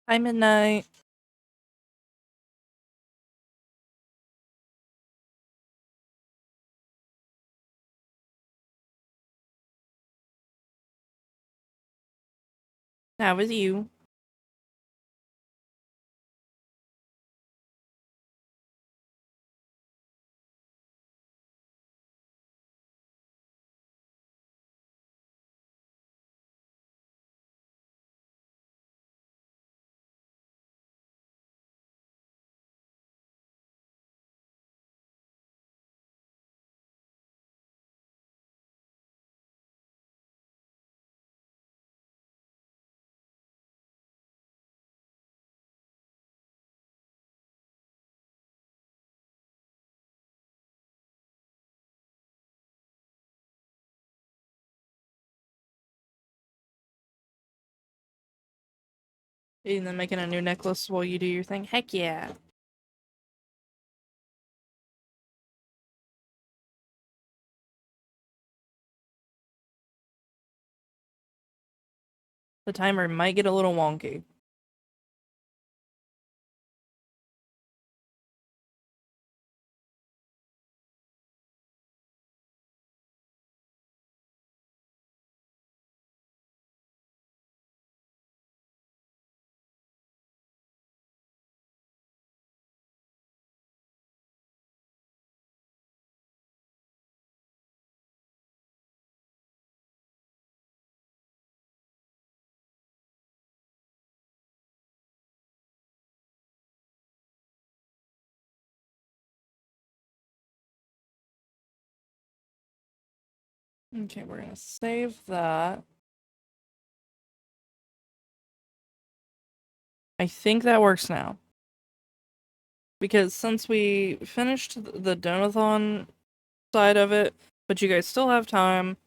Hi, Midnight. How was you? And then making a new necklace while you do your thing? Heck yeah. The timer might get a little wonky. Okay, we're gonna save that. I think that works now. Because since we finished the Donathon side of it, but you guys still have time,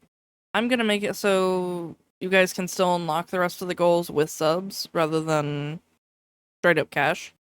I'm gonna make it so you guys can still unlock the rest of the goals with subs rather than straight up cash.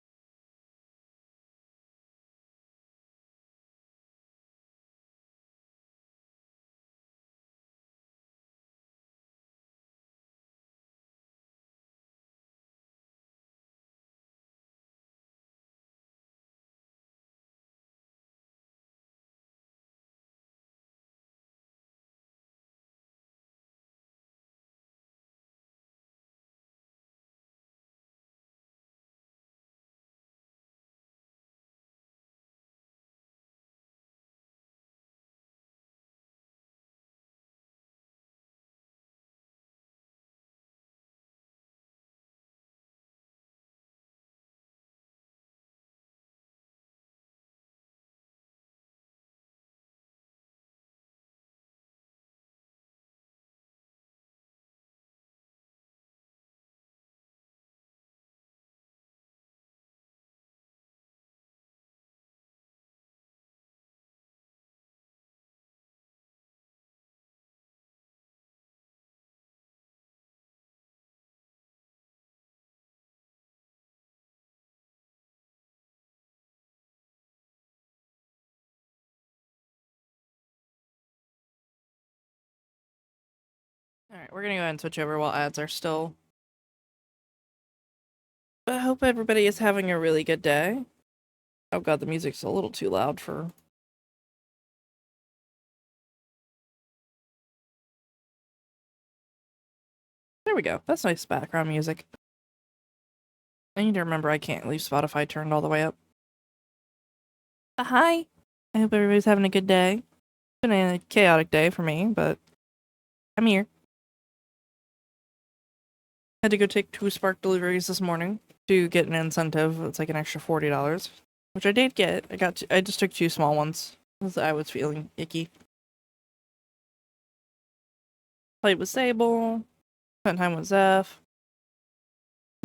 Alright, we're gonna go ahead and switch over while ads are still. But I hope everybody is having a really good day. Oh god, the music's a little too loud for. There we go. That's nice background music. I need to remember I can't leave Spotify turned all the way up. Hi! I hope everybody's having a good day. It's been a chaotic day for me, but I'm here. Had to go take 2 Spark deliveries this morning to get an incentive. It's like an extra $40, which I did get. I just took 2 small ones because I was feeling icky. Played with Sable, spent time with Zeph.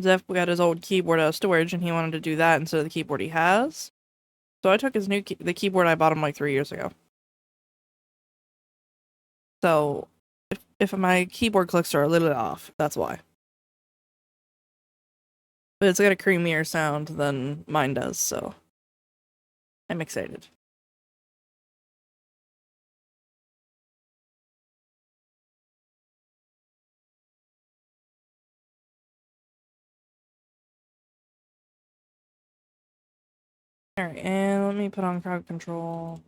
Zeph got his old keyboard out of storage and he wanted to do that instead of the keyboard he has. So I took his the keyboard I bought him like 3 years ago. So if my keyboard clicks are a little off, that's why. But it's got a creamier sound than mine does, so I'm excited. Alright, and let me put on crowd control.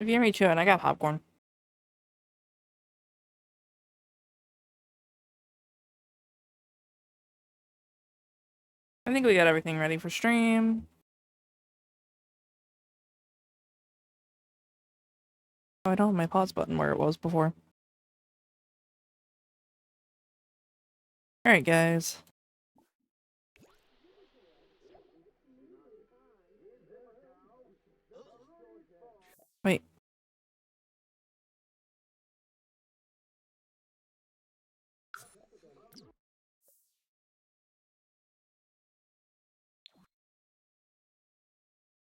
If you hear me chewing, I got popcorn. I think we got everything ready for stream. Oh, I don't have my pause button where it was before. Alright, guys. Wait.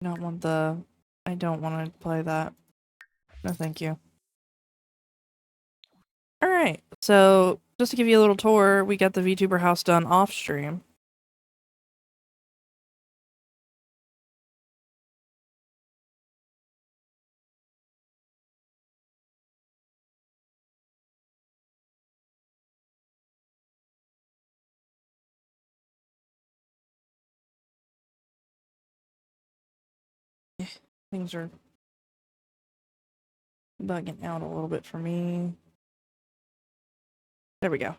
I don't want to play that. No, thank you. Alright, so just to give you a little tour, we got the VTuber house done off stream. Things are bugging out a little bit for me. There we go.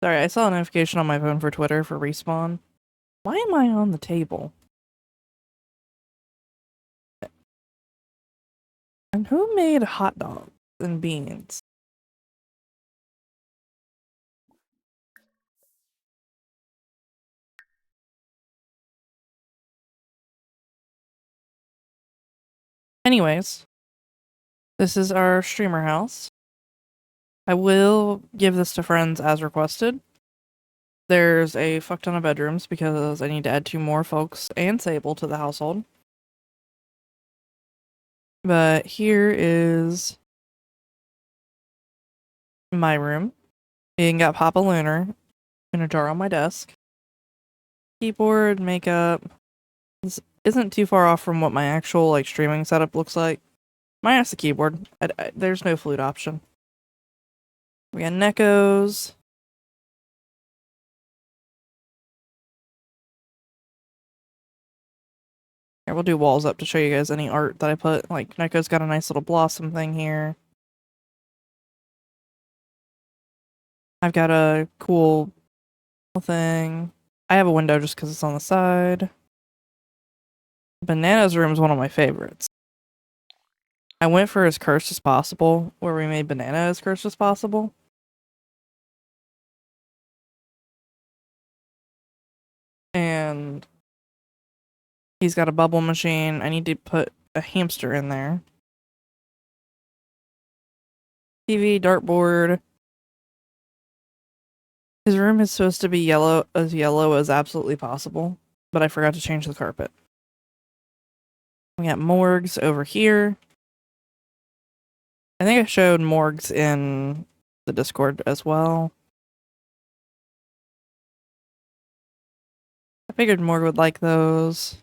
Sorry, I saw a notification on my phone for Twitter for Respawn. Why am I on the table? And who made hot dogs and beans? Anyways, this is our streamer house. I will give this to friends as requested. There's a fuck ton of bedrooms because I need to add 2 more folks and Sable to the household. But here is my room. And got Papa Lunar in a jar on my desk. Keyboard, makeup. This isn't too far off from what my actual like streaming setup looks like. Minus the keyboard. There's no flute option. We got Nekos. Here, we'll do walls up to show you guys any art that I put. Like, Neko's got a nice little blossom thing here. I've got a cool thing. I have a window just because it's on the side. Banana's room is one of my favorites. I went for as cursed as possible, where we made Banana as cursed as possible. And he's got a bubble machine. I need to put a hamster in there. TV, dartboard. His room is supposed to be yellow as absolutely possible, but I forgot to change the carpet. We got morgues over here. I think I showed morgues in the Discord as well. I figured Morg would like those.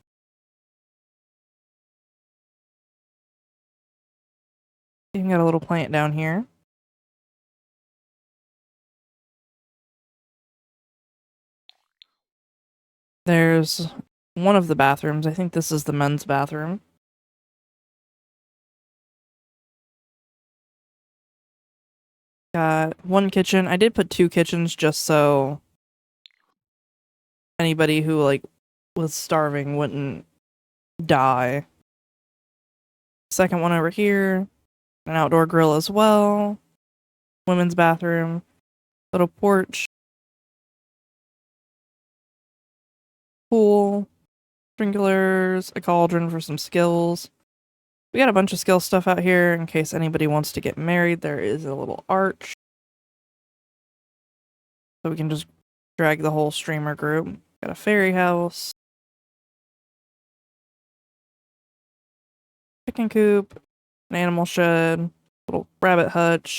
Even got a little plant down here. There's one of the bathrooms. I think this is the men's bathroom. Got one kitchen. I did put 2 kitchens just so anybody who like was starving wouldn't die. Second one over here. An outdoor grill as well. Women's bathroom. Little porch. Pool. Sprinklers. A cauldron for some skills. We got a bunch of skill stuff out here in case anybody wants to get married. There is a little arch. So we can just drag the whole streamer group. Got a fairy house. Chicken coop. An animal shed. Little rabbit hutch.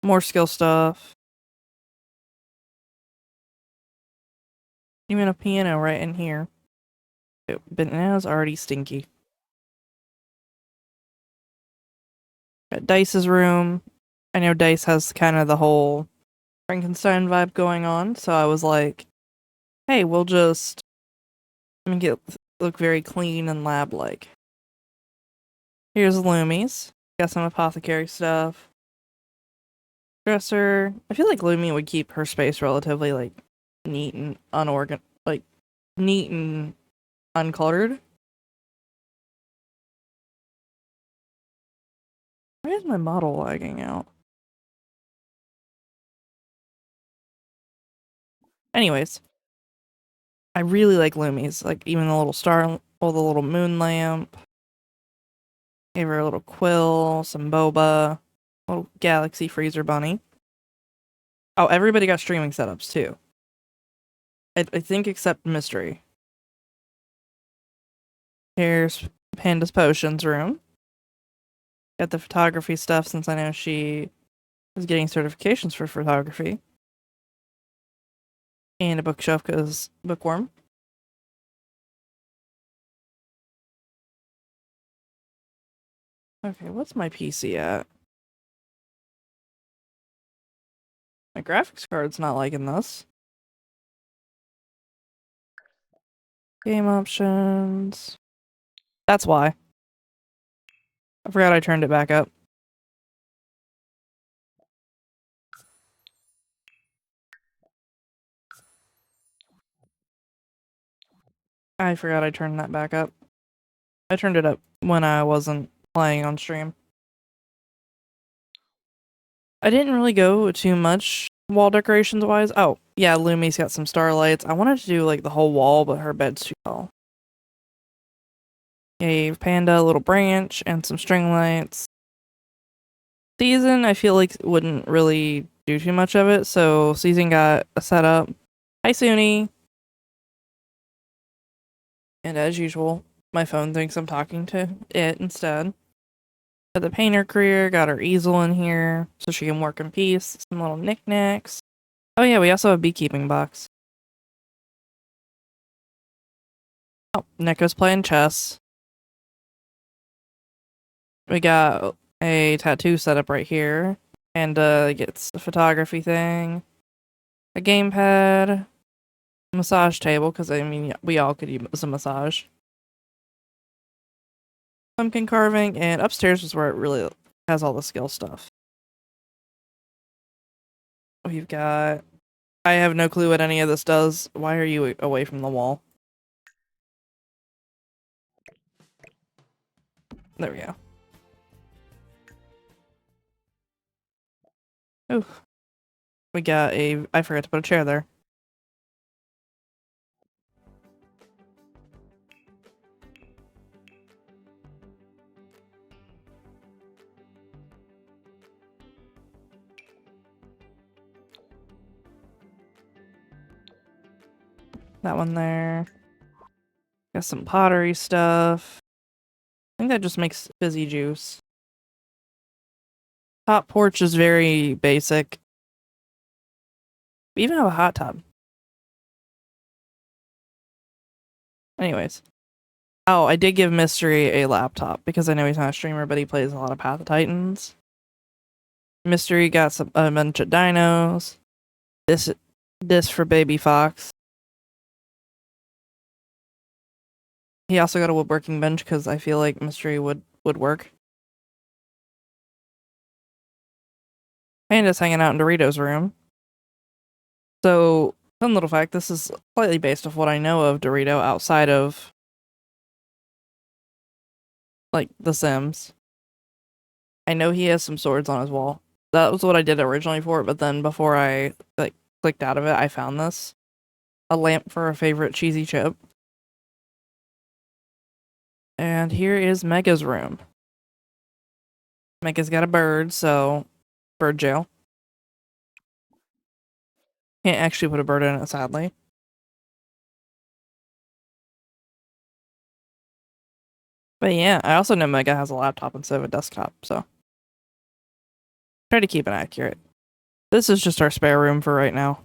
More skill stuff. Even a piano right in here. Banana's already stinky. Got Dice's room. I know Dice has kind of the whole Frankenstein vibe going on, so I was like, hey, we'll just make it look very clean and lab-like. Here's Lumi's. Got some apothecary stuff. Dresser. I feel like Lumi would keep her space relatively, like, neat and neat and uncluttered. Why is my model lagging out? Anyways, I really like Lumi's. Like, even the little star, or the little moon lamp. Gave her a little quill, some boba, little galaxy freezer bunny. Oh, everybody got streaming setups too. I think except Mystery. Here's Panda's Potions room. Got the photography stuff since I know she is getting certifications for photography. And a bookshelf because bookworm. Okay, what's my PC at? My graphics card's not liking this. Game options. That's why. I forgot I turned it back up. I forgot I turned that back up. I turned it up when I wasn't playing on stream. I didn't really go too much wall decorations wise. Oh, yeah, Lumi's got some starlights. I wanted to do like the whole wall, but her bed's too tall. Gave Panda a little branch and some string lights. Season, I feel like wouldn't really do too much of it, so Season got a setup. Hi, Suni. And as usual, my phone thinks I'm talking to it instead. Got the painter career, got her easel in here so she can work in peace. Some little knickknacks. Oh yeah, we also have a beekeeping box. Oh, Neko's playing chess. We got a tattoo setup right here. And gets a photography thing. A gamepad. Massage table, because I mean, we all could use a massage. Pumpkin carving, and upstairs is where it really has all the skill stuff. We've got... I have no clue what any of this does. Why are you away from the wall? There we go. Ooh. We got a... I forgot to put a chair there. That one there. Got some pottery stuff. I think that just makes fizzy juice. Top porch is very basic. We even have a hot tub. Anyways. Oh, I did give Mystery a laptop because I know he's not a streamer, but he plays a lot of Path of Titans. Mystery got a bunch of dinos. This for Baby Fox. He also got a woodworking bench because I feel like Mystery would work. Panda's hanging out in Dorito's room. So, fun little fact, this is slightly based off what I know of Dorito outside of, like, The Sims. I know he has some swords on his wall. That was what I did originally for it, but then before I, like, clicked out of it, I found this. A lamp for a favorite cheesy chip. And here is Mega's room. Mega's got a bird, so bird jail. Can't actually put a bird in it, sadly. But yeah, I also know Mega has a laptop instead of a desktop, so try to keep it accurate. This is just our spare room for right now.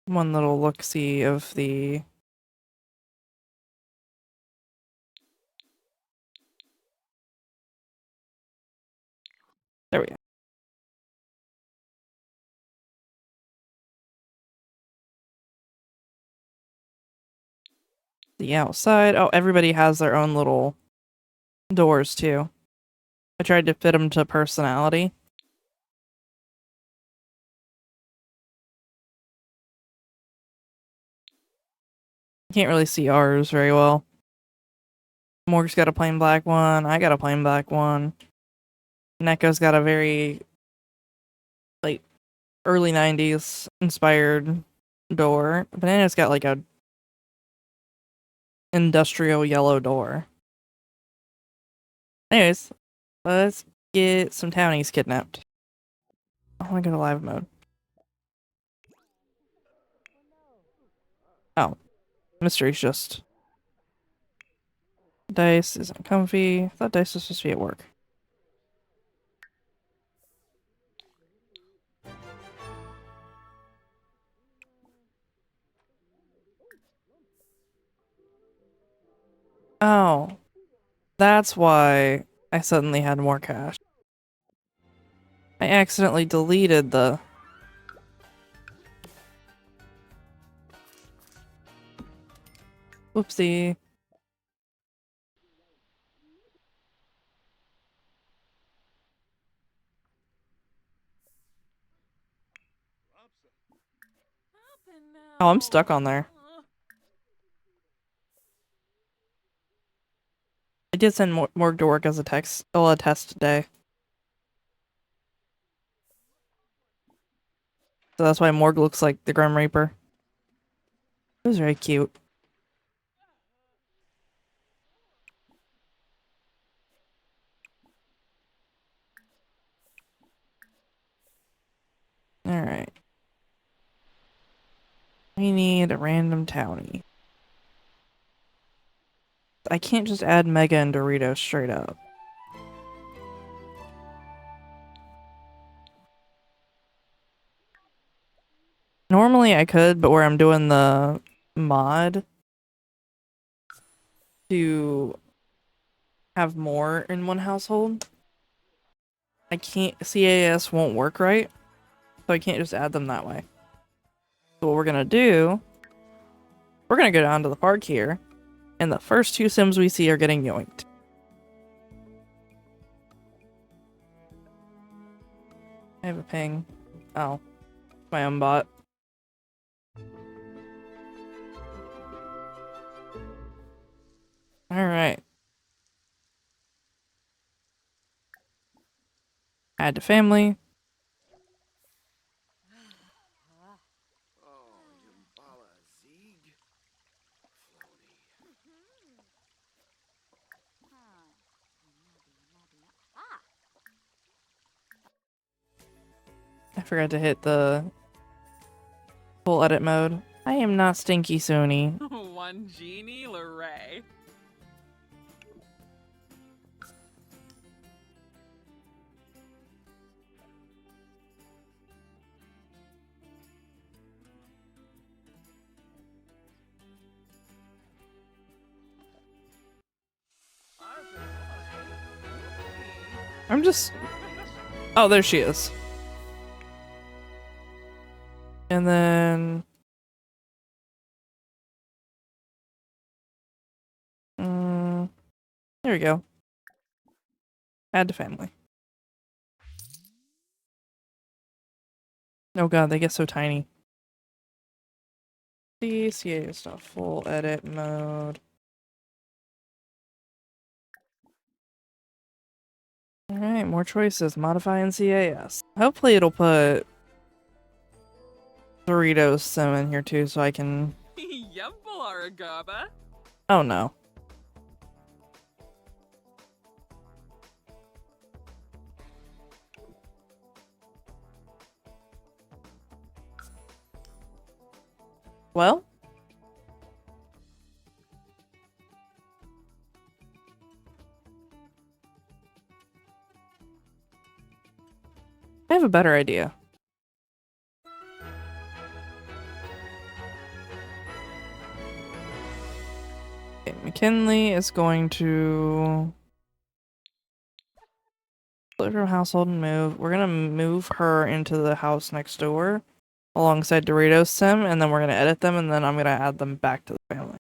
One little look-see of the... There we go. The outside. Oh, everybody has their own little doors, too. I tried to fit them to personality. Can't really see ours very well. Morg's got a plain black one. I got a plain black one. Neko's got a very, like, early 90s inspired door. Banana's got, like, a industrial yellow door. Anyways, let's get some townies kidnapped. I want to go to live mode. Oh. Mystery's just... Dice isn't comfy. I thought Dice was supposed to be at work. Oh. That's why I suddenly had more cash. I accidentally deleted the... Whoopsie. Oh, I'm stuck on there. I did send Morg to work as a test today. So that's why Morg looks like the Grim Reaper. It was very cute. Alright. We need a random townie. I can't just add Mega and Doritos straight up. Normally I could, but where I'm doing the mod to have more in one household, I can't, CAS won't work right, so I can't just add them that way. So what we're gonna do, we're gonna go down to the park here, and the first two Sims we see are getting yoinked. I have a ping. Oh, my own bot. Alright. Add to family. I forgot to hit the full edit mode. I am not Stinky Sony. One genie, Lorray. I'm just... Oh, there she is. And then... there we go. Add to family. Oh god, they get so tiny. CA stuff. Full edit mode. Alright, more choices. Modify in CAS. Hopefully it'll put Doritos Sim in here too so I can... Oh no. Well? I have a better idea. Okay, McKinley is going to split from household and move. We're gonna move her into the house next door alongside Doritos Sim, and then we're gonna edit them, and then I'm gonna add them back to the family.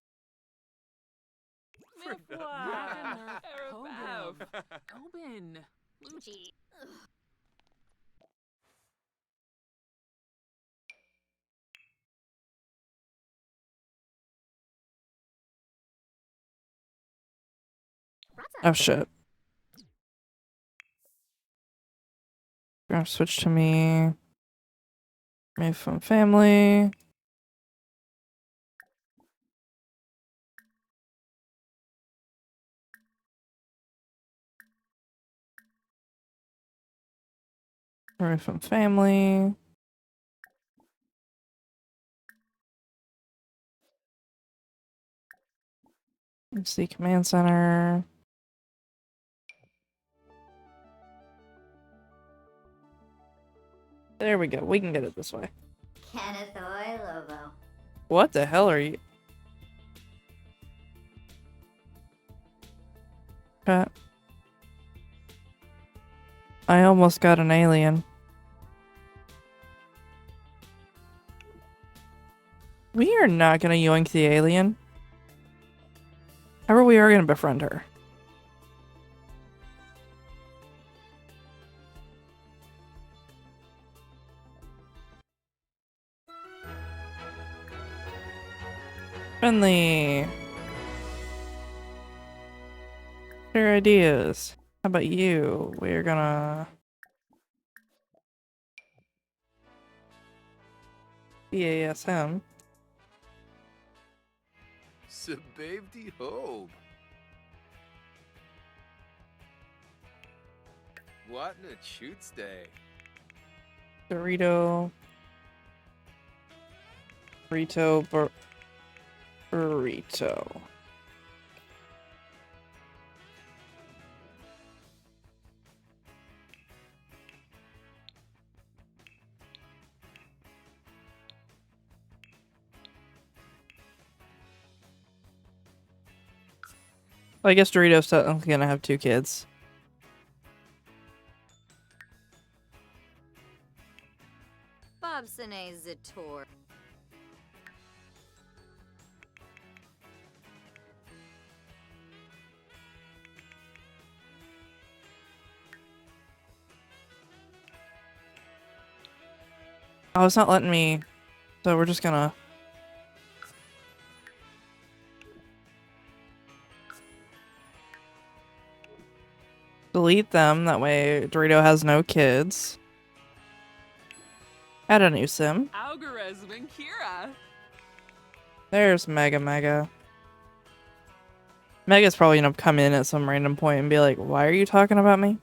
Oh shit. We're gonna switch to me. Move from family. Move from family. See command center. There we go. We can get it this way. Kenneth Oi Lobo. What the hell are you? Chat. I almost got an alien. We are not gonna yoink the alien. However, we are gonna befriend her. Friendly. Share ideas. How about you? We're gonna BAS him. Sabavdi Hobe. What in a shoots day. Burrito. Burrito. Well, I guess Doritos technically gonna have 2 kids. Bobsone Zator. Oh, it's not letting me. So we're just gonna delete them. That way Dorito has no kids. Add a new sim. Algorithm and Kira. There's Mega. Mega's probably gonna come in at some random point and be like, why are you talking about me?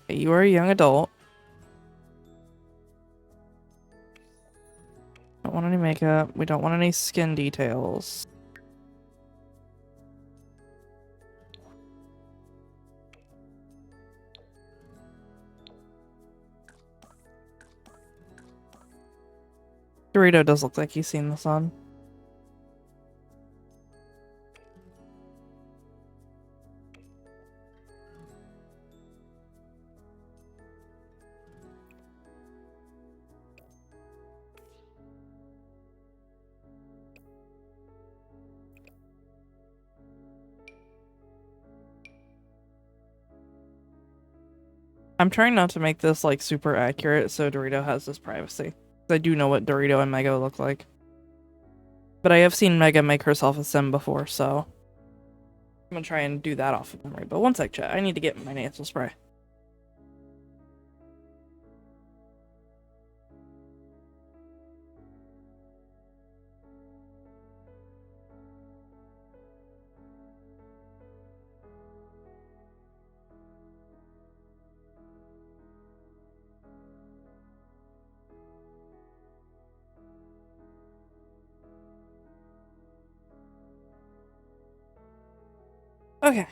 You are a young adult. Don't want any makeup. We don't want any skin details. Dorito does look like he's seen the sun. I'm trying not to make this like super accurate so Dorito has this privacy. I do know what Dorito and Mega look like. But I have seen Mega make herself a sim before, so I'm gonna try and do that off of memory. But one sec, chat. I need to get my nasal spray. Okay.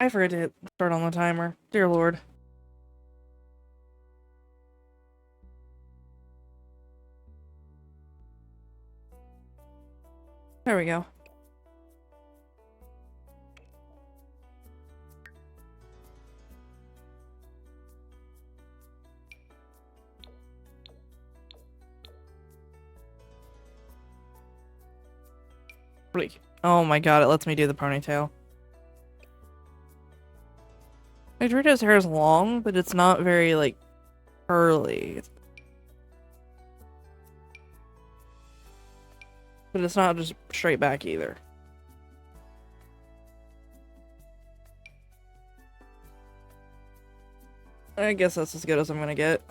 I forget to hit start on the timer. Dear Lord. There we go. Bleak. Oh my god, it lets me do the ponytail. My Dorito's hair is long, but it's not very, like, curly. But it's not just straight back either. I guess that's as good as I'm gonna get.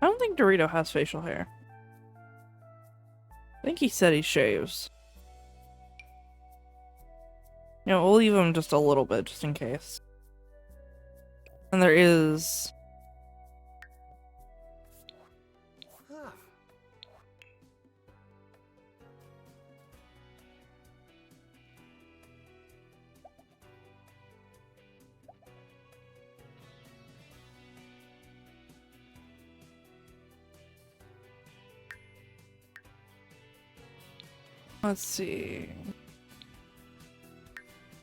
I don't think Dorito has facial hair. I think he said he shaves. You know, we'll leave him just a little bit, just in case. And there is... Let's see.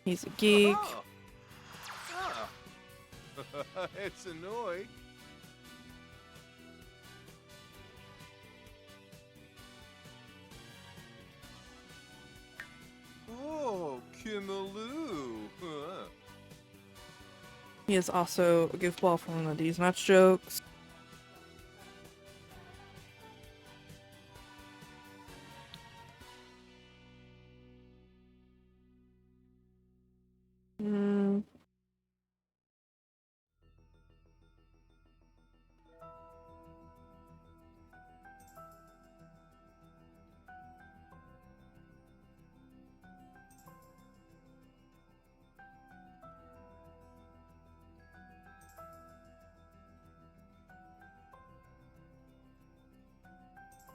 He's a geek. Oh. Ah. It's annoyed. Oh, Kimaloo. Huh. He is also a goofball from the D's Nuts jokes.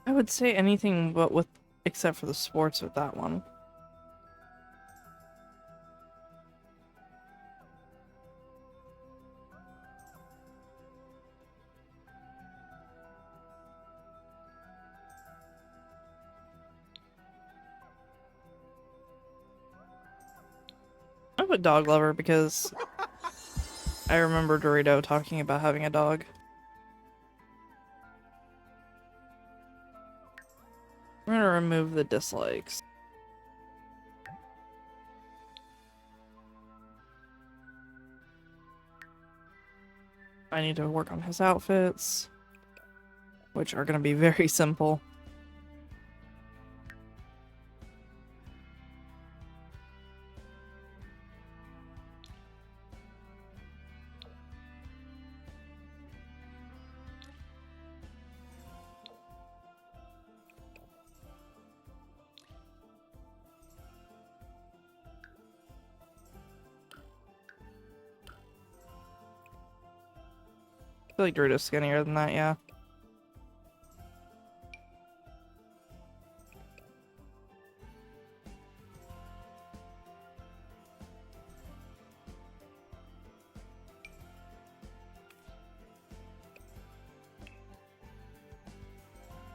I would say anything but with, except for the sports with that one. I put dog lover because I remember Dorito talking about having a dog. I'm gonna remove the dislikes. I need to work on his outfits, which are gonna be very simple. I feel like Dorito's skinnier than that, yeah.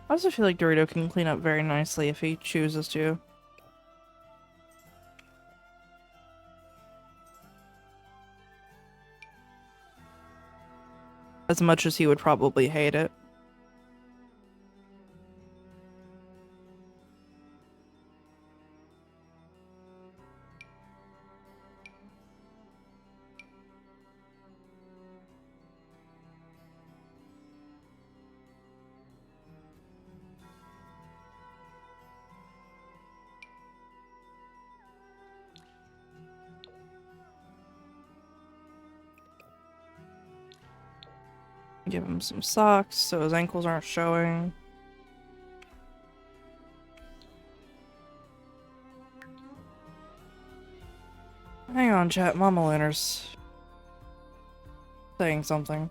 I also feel like Dorito can clean up very nicely if he chooses to. as much as he would probably hate it. Give him some socks so his ankles aren't showing. Hang on, chat. Mama Lanner's saying something.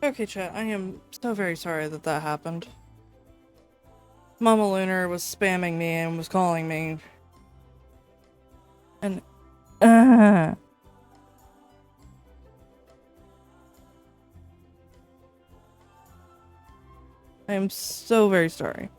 Okay, chat, I am so very sorry that that happened. Mama Lunar was spamming me and was calling me. And I am so very sorry.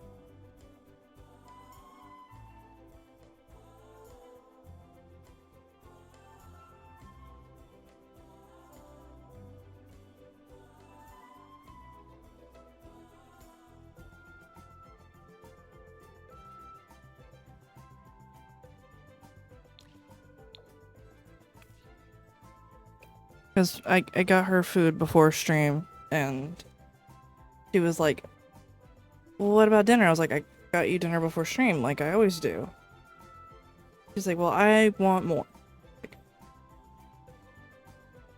Because I got her food before stream, and she was like, well, what about dinner? I was like, I got you dinner before stream, like I always do. She's like, well, I want more.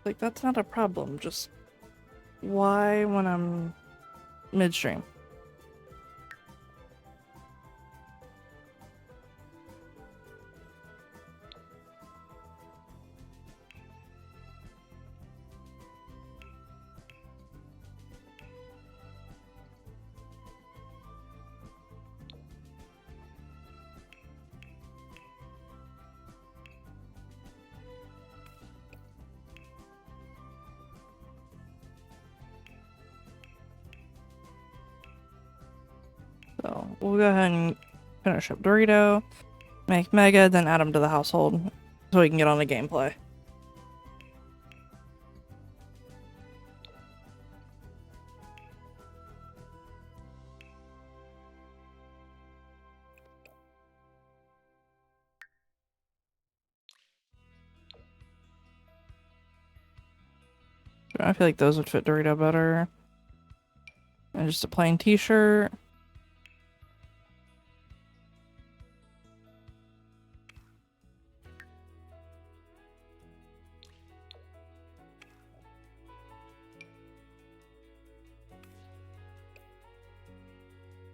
Like, that's not a problem, just why when I'm midstream? So we'll go ahead and finish up Dorito, make Mega, then add him to the household so we can get on the gameplay. I feel like those would fit Dorito better. And just a plain t-shirt.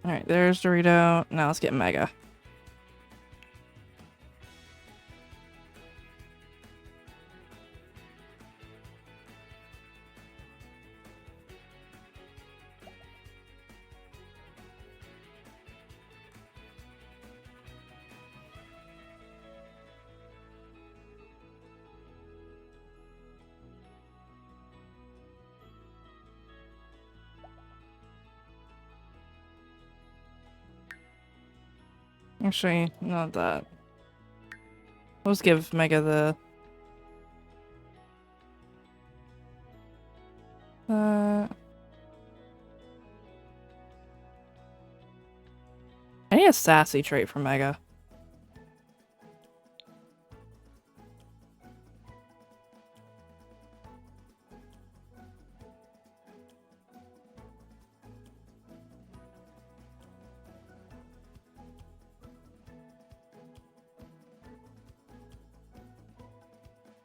Alright, there's Dorito. Now let's get Mega. Actually, not that. Let's give Mega the... I need a sassy trait for Mega.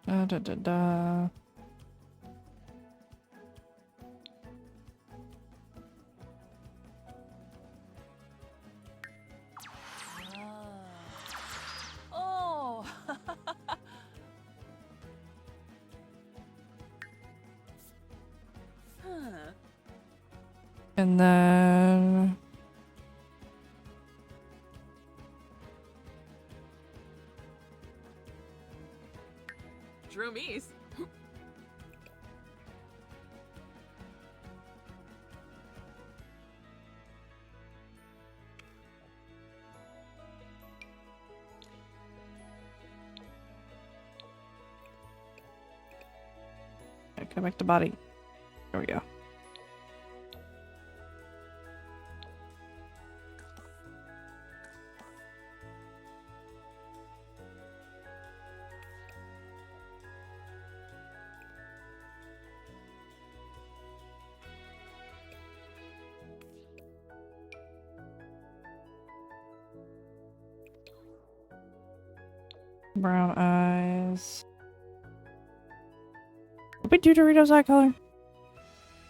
Da da da da. Oh. Huh. And then... Droomies. Go back to body. There we go. Brown eyes. Did we do Doritos eye color?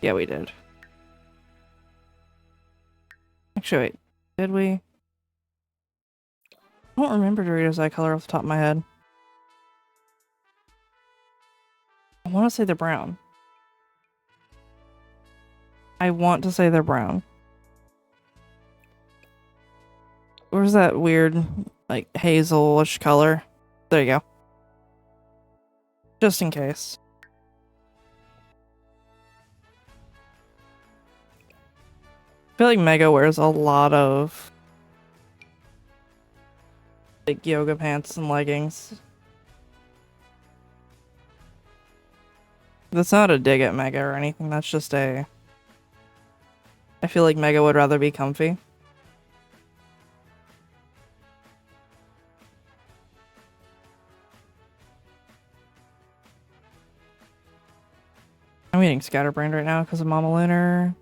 Yeah, we did. Actually, wait. Did we? I don't remember Doritos eye color off the top of my head. I want to say the brown. I want to say they're brown. Where's that weird, like, hazelish color? There you go. Just in case. I feel like Mega wears a lot of like yoga pants and leggings. That's not a dig at Mega or anything, that's just a... I feel like Mega would rather be comfy. I'm eating scatterbrained right now because of Mama Lunar.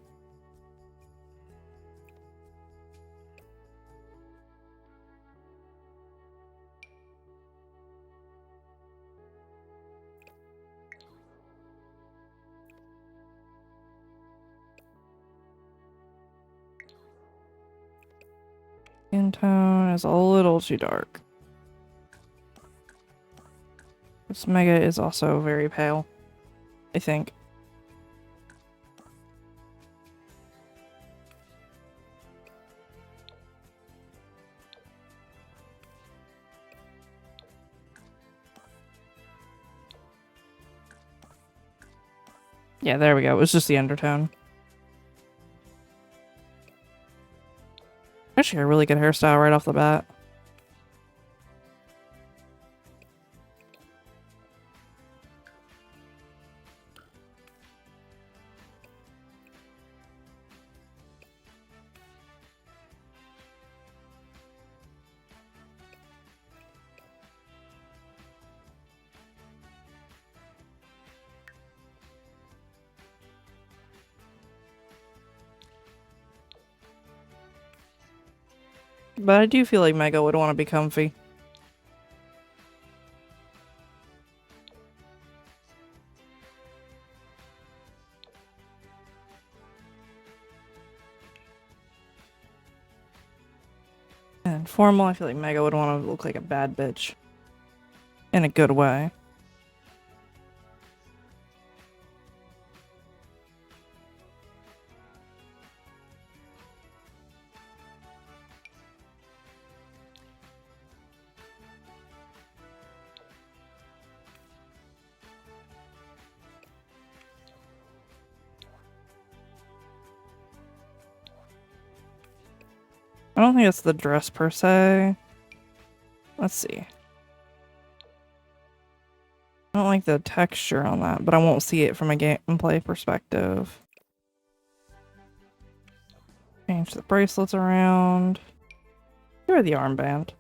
Skin tone is a little too dark. This Mega is also very pale, I think. Yeah, there we go. It was just the undertone. Actually, a really good hairstyle right off the bat. But I do feel like Mega would want to be comfy. And formal, I feel like Mega would want to look like a bad bitch. In a good way. I don't think it's the dress per se. Let's see. I don't like the texture on that, but I won't see it from a gameplay perspective. Change the bracelets around. Here are the armband.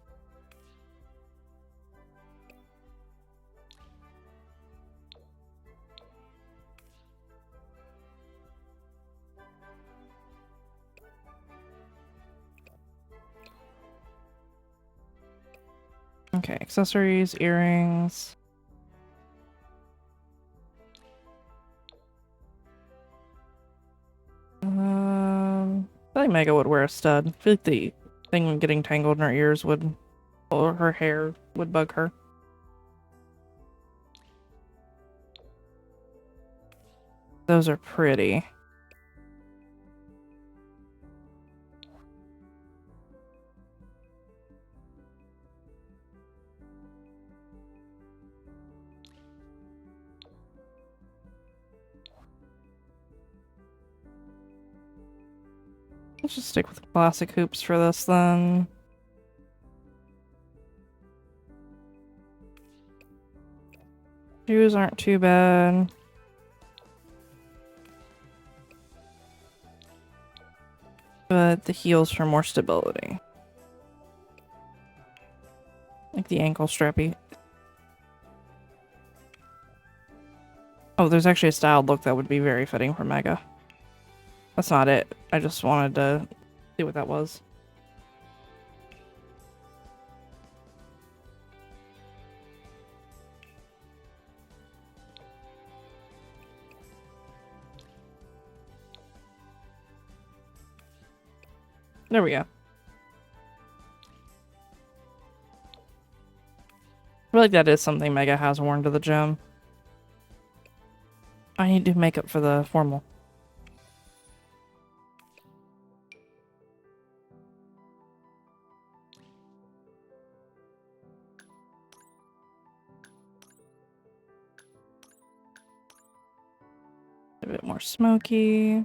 Okay, accessories, earrings. I think Mega would wear a stud. I feel like the thing getting tangled in her ears would, or her hair would bug her. Those are pretty. Let's just stick with classic hoops for this then. Shoes aren't too bad. But the heels for more stability. Like the ankle strappy. Oh, there's actually a styled look that would be very fitting for Mega. That's not it. I just wanted to see what that was. There we go. I feel like that is something Mega has worn to the gym. I need to make up for the formal. A bit more smoky. I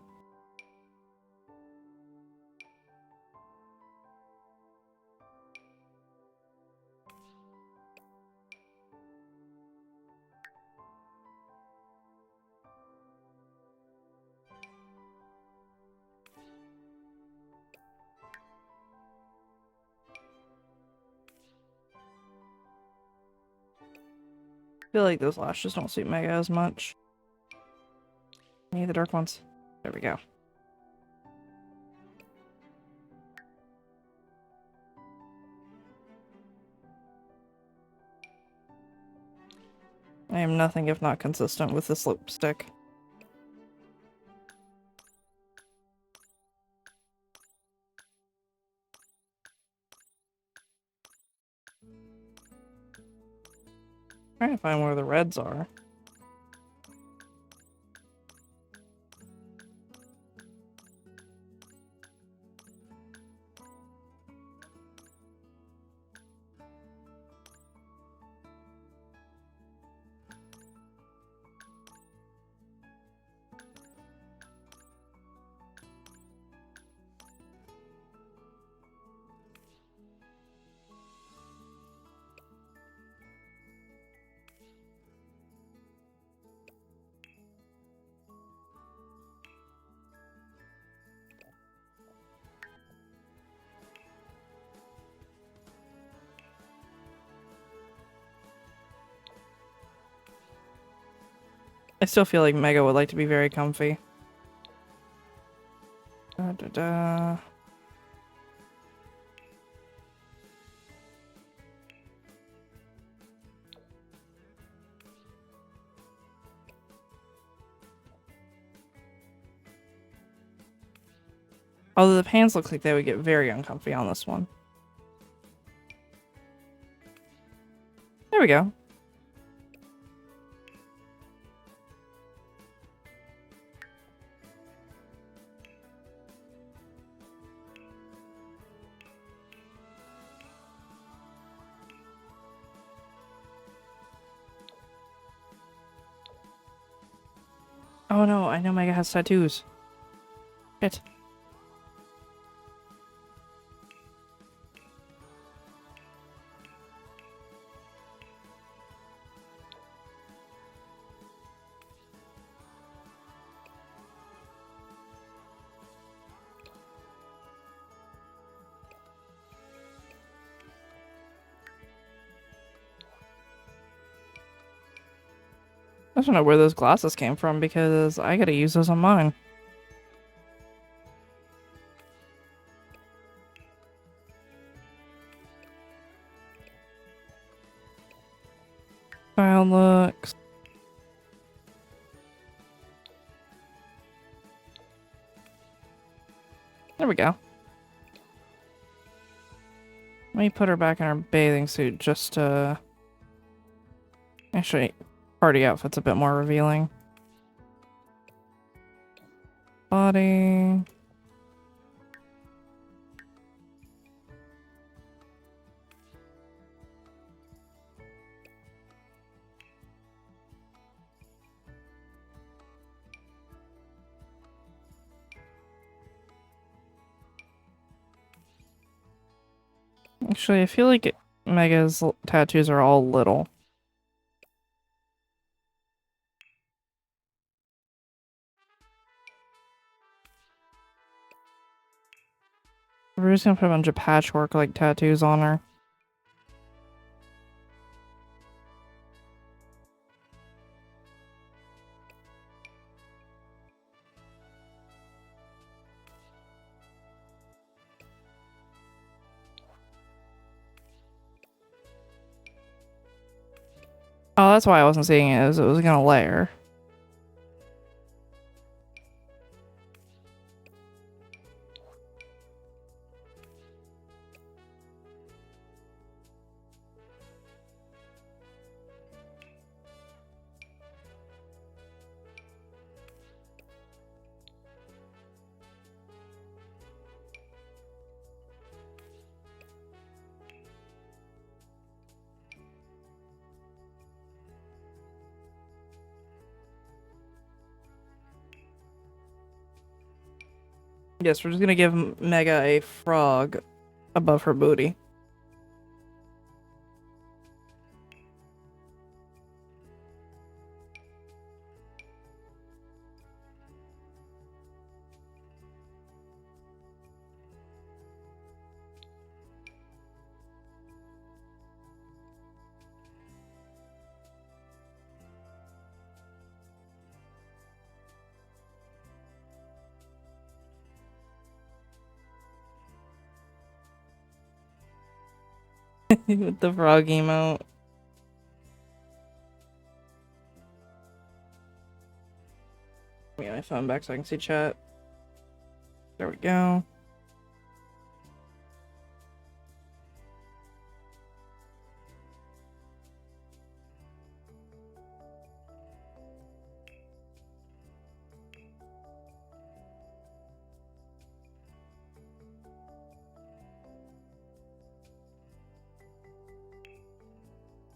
feel like those lashes don't suit Mega as much. Need the dark ones. There we go. I am nothing if not consistent with this lipstick. Trying to find where the reds are. I still feel like Mega would like to be very comfy. Da, da, da. Although the pants look like they would get very uncomfy on this one. There we go. Oh no, I know Mega has tattoos. Shit. I don't know where those glasses came from because I gotta use those on mine. Style looks. There we go. Let me put her back in her bathing suit just to... Actually, party outfit's a bit more revealing. Body... Actually, I feel like Mega's tattoos are all little. We're just gonna put a bunch of patchwork like tattoos on her. Oh, that's why I wasn't seeing it, as it was gonna layer. Yes, we're just gonna give Mega a frog above her booty. With the frog emote. Let me get my phone back so I can see chat. There we go.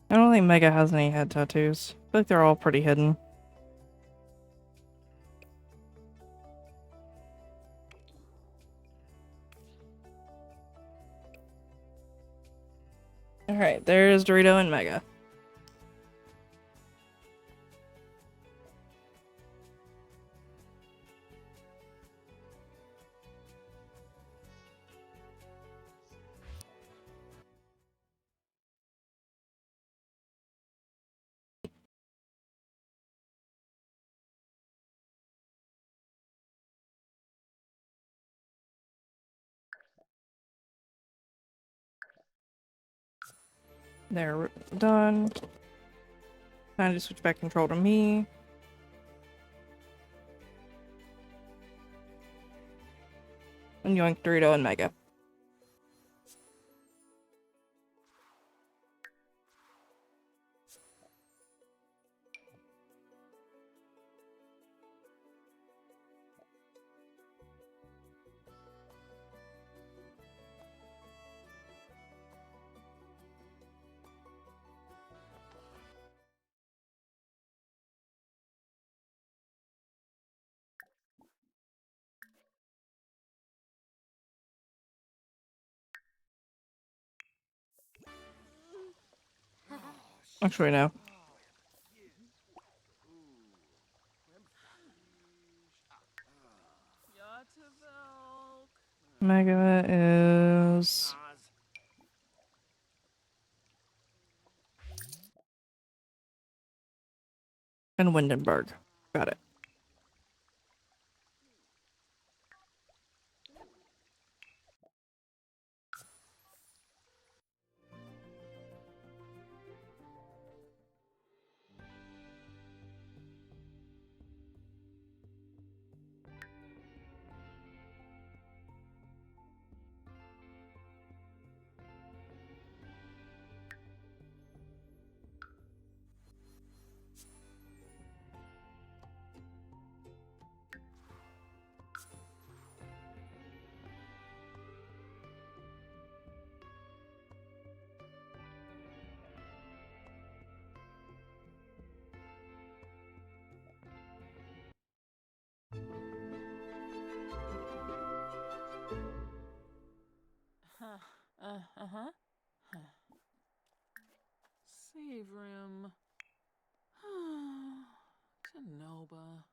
I don't think Mega has any head tattoos. I feel like they're all pretty hidden. Alright, there's Dorito and Mega. They're done. Time to switch back control to me. And yoink Dorito and Mega. Actually, no. Mega is... and Windenburg. Got it. Uh-huh. Save room. Tanoba.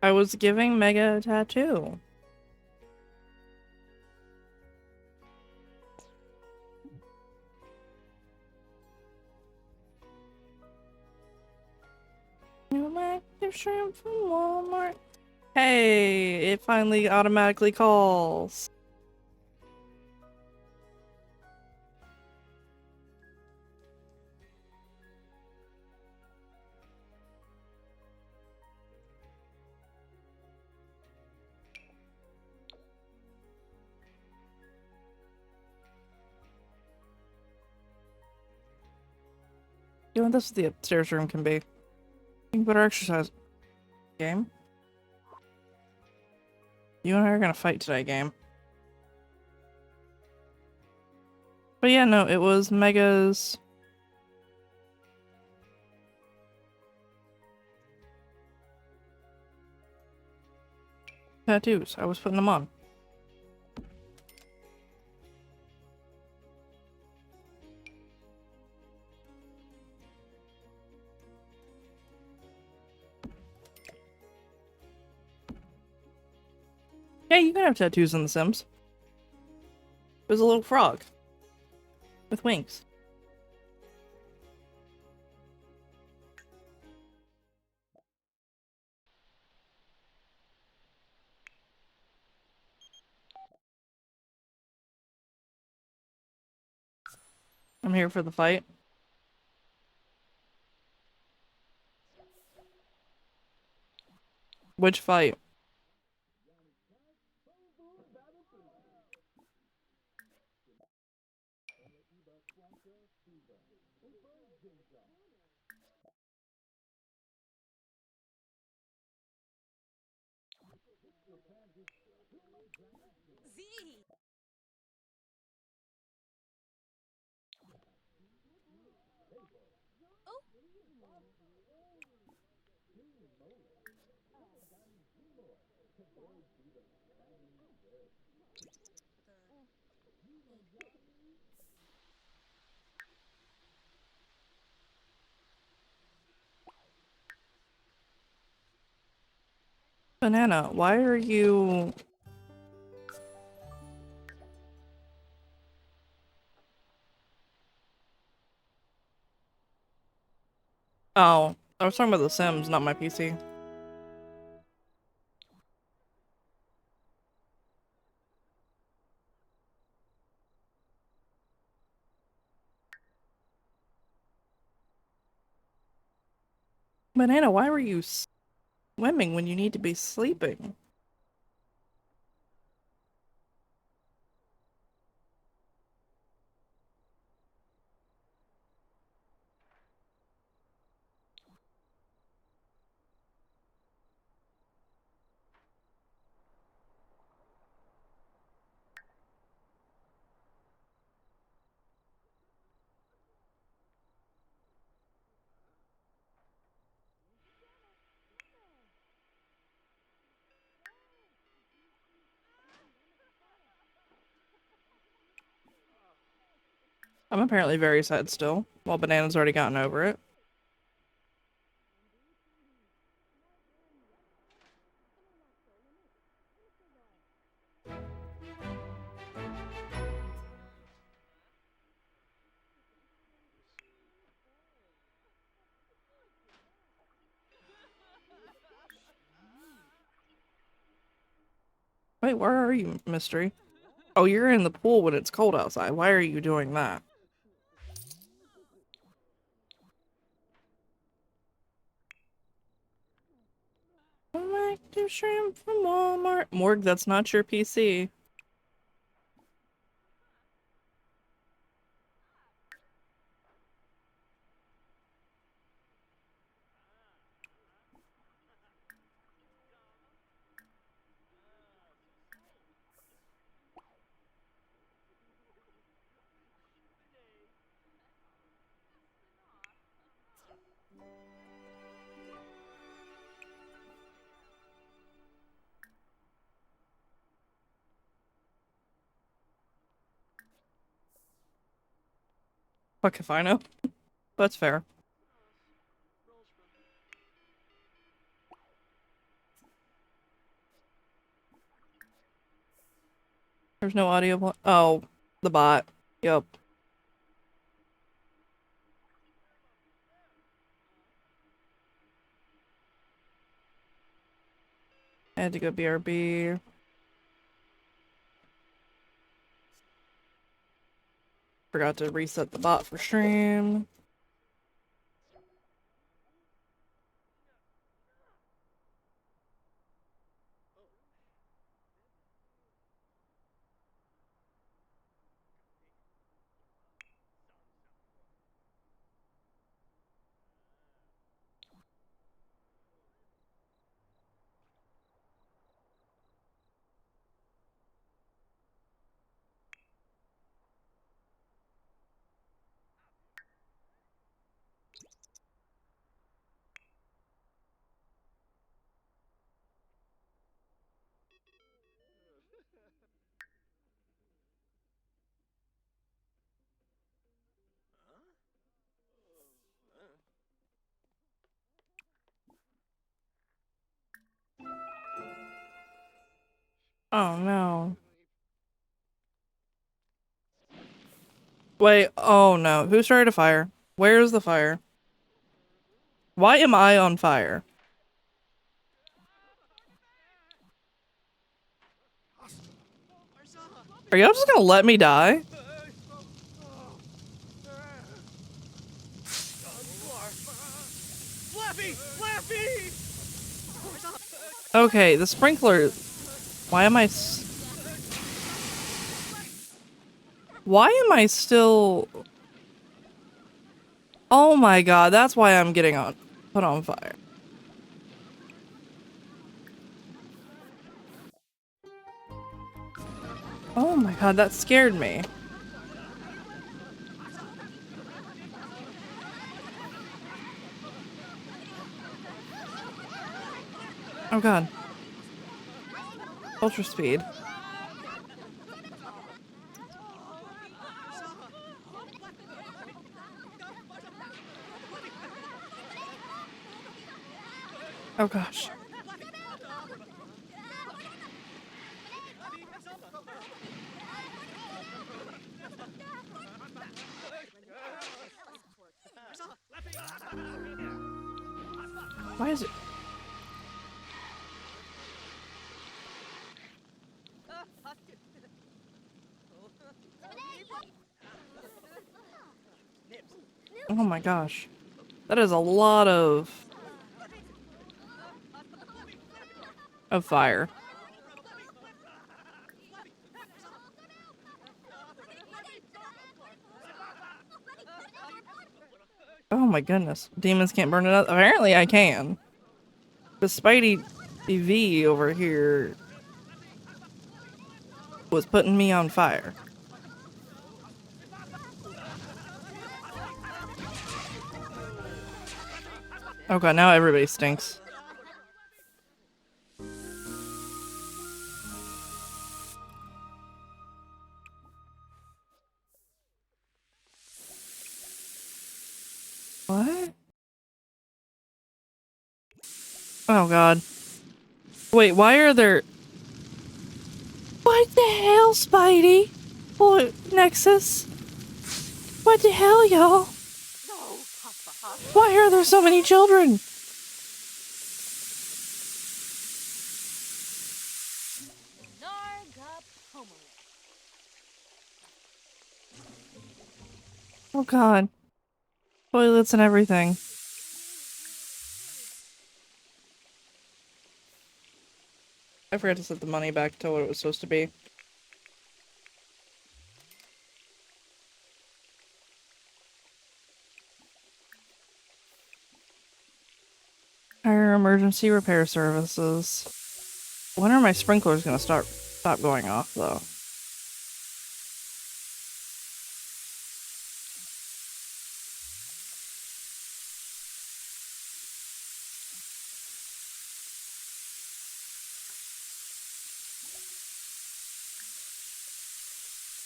I was giving Mega a tattoo. New active shrimp from Walmart. Hey, it finally automatically calls. You know, this is the upstairs room can be. You can put our exercise game. You and I are gonna fight today, game. But yeah, no, it was Mega's. Tattoos. I was putting them on. Yeah, you can have tattoos in The Sims. There's a little frog. With wings. I'm here for the fight. Which fight? Banana, why are you... Oh, I was talking about The Sims, not my PC. Banana, why were you swimming when you need to be sleeping? I'm apparently very sad still, while Banana's already gotten over it. Wait, where are you, Mystery? Oh, you're in the pool when it's cold outside. Why are you doing that? Active shrimp from Walmart. Morg, that's not your PC. Fuck if I know. That's fair. There's no audio. Oh, the bot. Yup. I had to go BRB. Forgot to reset the bot for stream. Oh no. Wait, oh no. Who started a fire? Where's the fire? Why am I on fire? Are y'all just gonna let me die? Okay, the sprinkler. Why am I Why am I still... Oh my god, that's why I'm getting put on fire. Oh my god, that scared me. Oh god. Ultra speed. Oh gosh. Why is it... Oh my gosh. That is a lot of fire. Oh my goodness. Demons can't burn it up. Apparently I can. The Spidey TV over here was putting me on fire. Okay, now everybody stinks. What? Oh god. Wait, why are there... What the hell, Spidey? What, Nexus? What the hell, y'all? Why are there so many children? Oh god. Toilets and everything. I forgot to set the money back to what it was supposed to be. Hire emergency repair services. When are my sprinklers gonna stop going off though?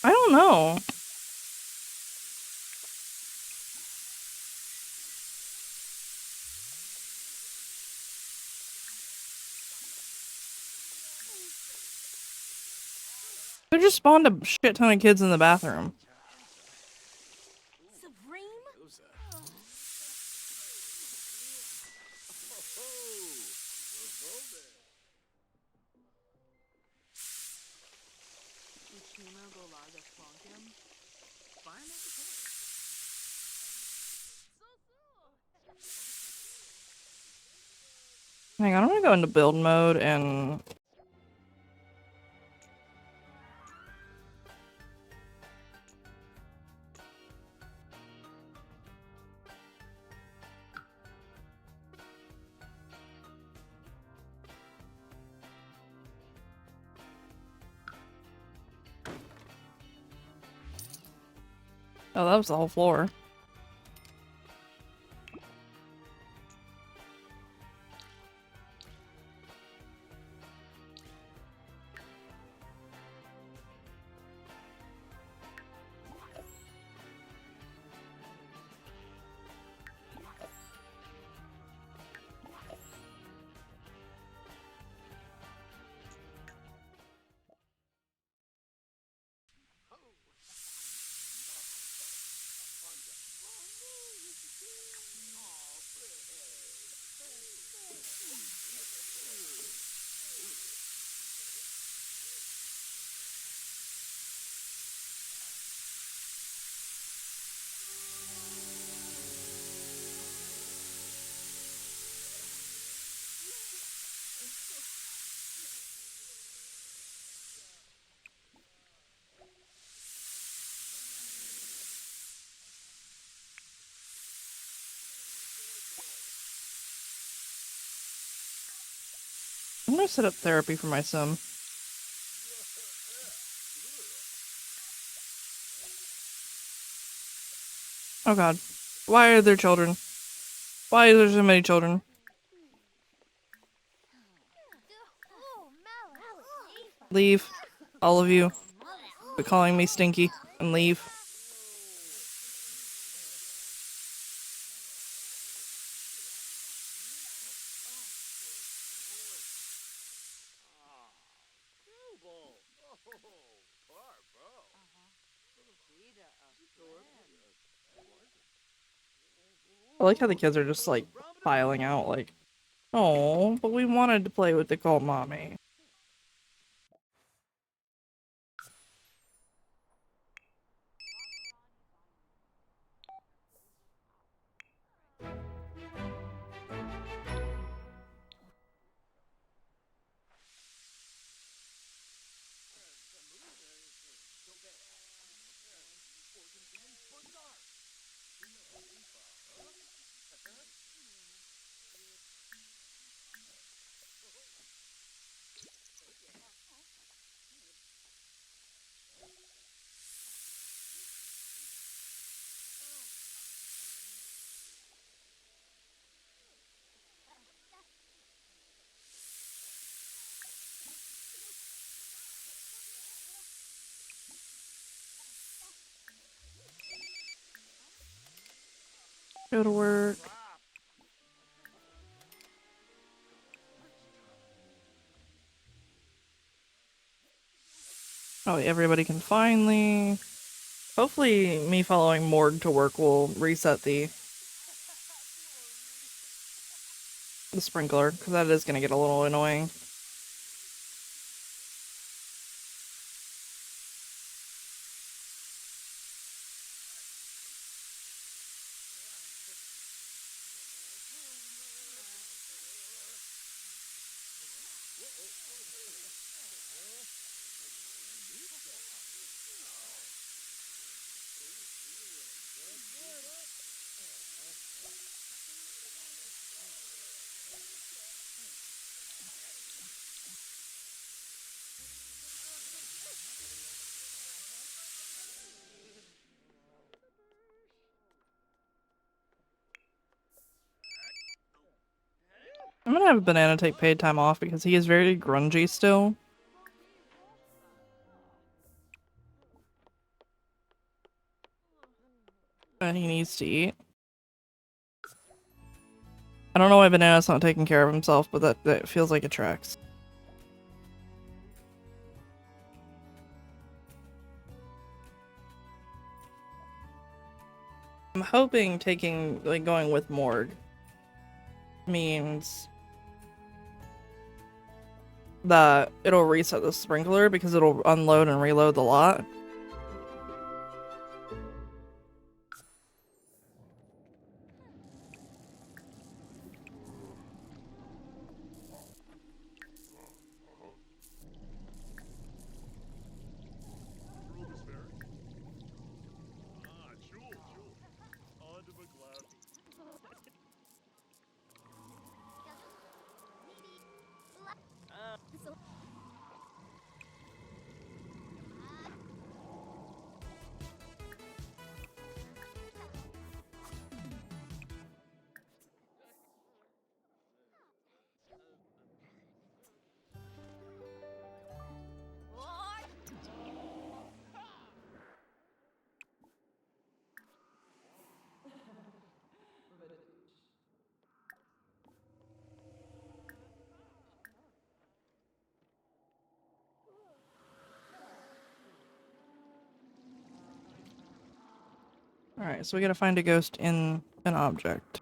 I don't know. They're just just spawned a shit ton of kids in the bathroom. Hang on, I'm gonna go into build mode and... Oh, that was the whole floor. I'm gonna set up therapy for my sim. Oh god. Why are there children? Why are there so many children? Leave. All of you. Quit calling me stinky and leave. I like how the kids are just like filing out like, oh, but we wanted to play with the cult mommy. Go to work. Oh, everybody can finally... Hopefully me following Morg to work will reset the sprinkler, because that is going to get a little annoying. I'm gonna have Banana take paid time off because he is very grungy still. And he needs to eat. I don't know why Banana's not taking care of himself, but that feels like it tracks. I'm hoping going with Morg means that it'll reset the sprinkler because it'll unload and reload the lot. Alright, so we gotta find a ghost in an object.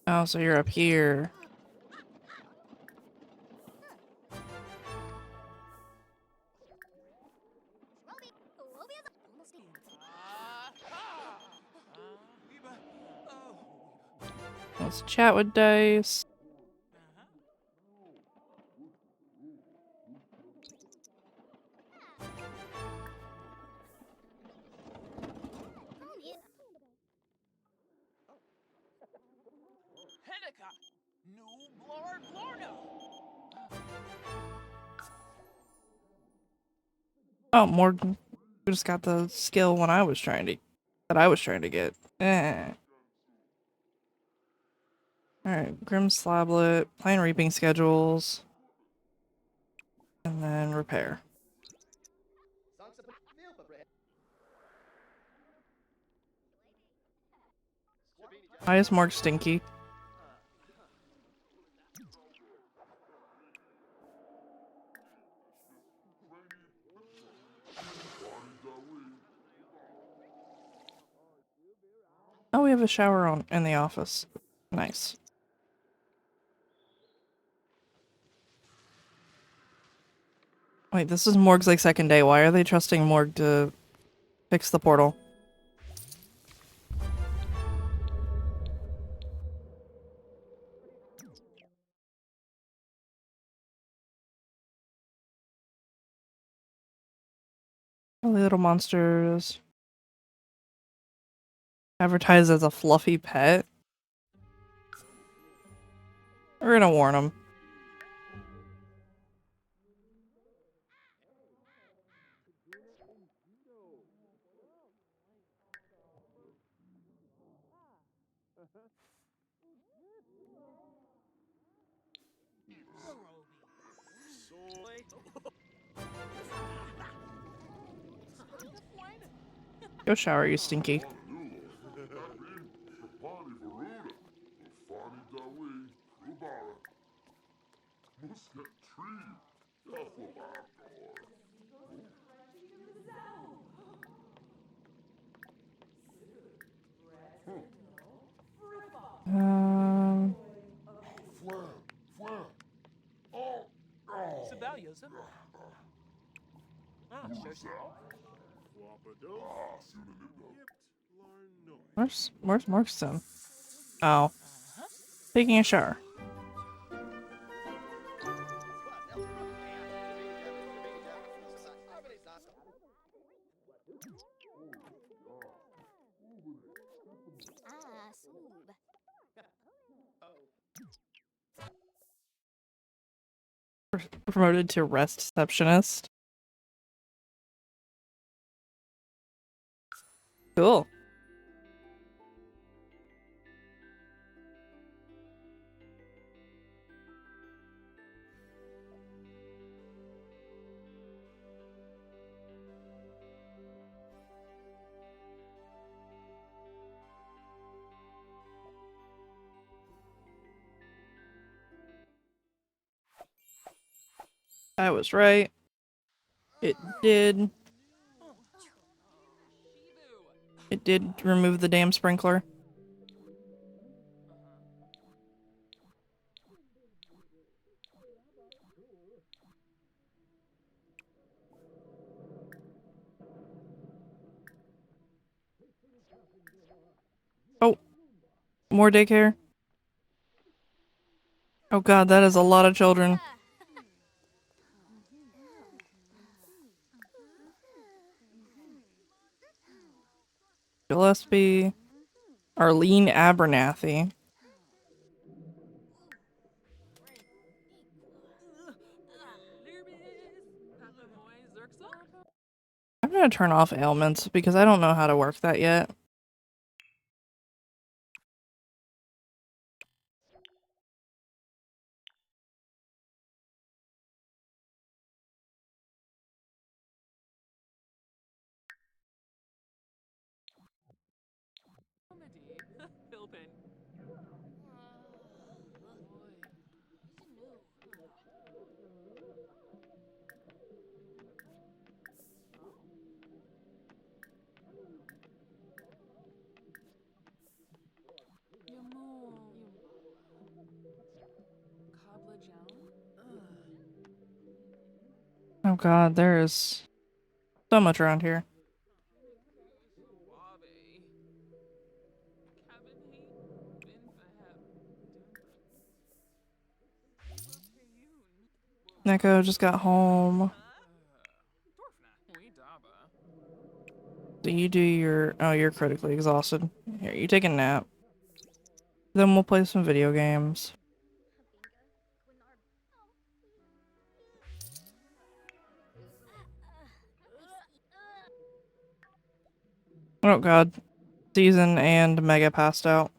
Oh, so you're up here. Let's chat with Dice. Oh, Morgan just got the skill that I was trying to get. Eh. Alright, Grim Slablet, plan reaping schedules, and then repair. Why is Morg stinky? Oh, we have a shower in the office. Nice. Wait, this is Morg's like second day. Why are they trusting Morg to fix the portal? Little monsters. Advertised as a fluffy pet. We're gonna warn them. Go shower, you stinky. Um. Where's Markstone? Oh. Taking a shower. Promoted to receptionist. Cool. I was right. It did. It did remove the damn sprinkler. Oh, more daycare. Oh god, that is a lot of children. Gillespie. Arlene Abernathy. I'm gonna turn off ailments because I don't know how to work that yet. Oh god, there is so much around here. Neko just got home. So you do your... Oh, you're critically exhausted. Here, you take a nap. Then we'll play some video games. Oh god. Season and Mega passed out.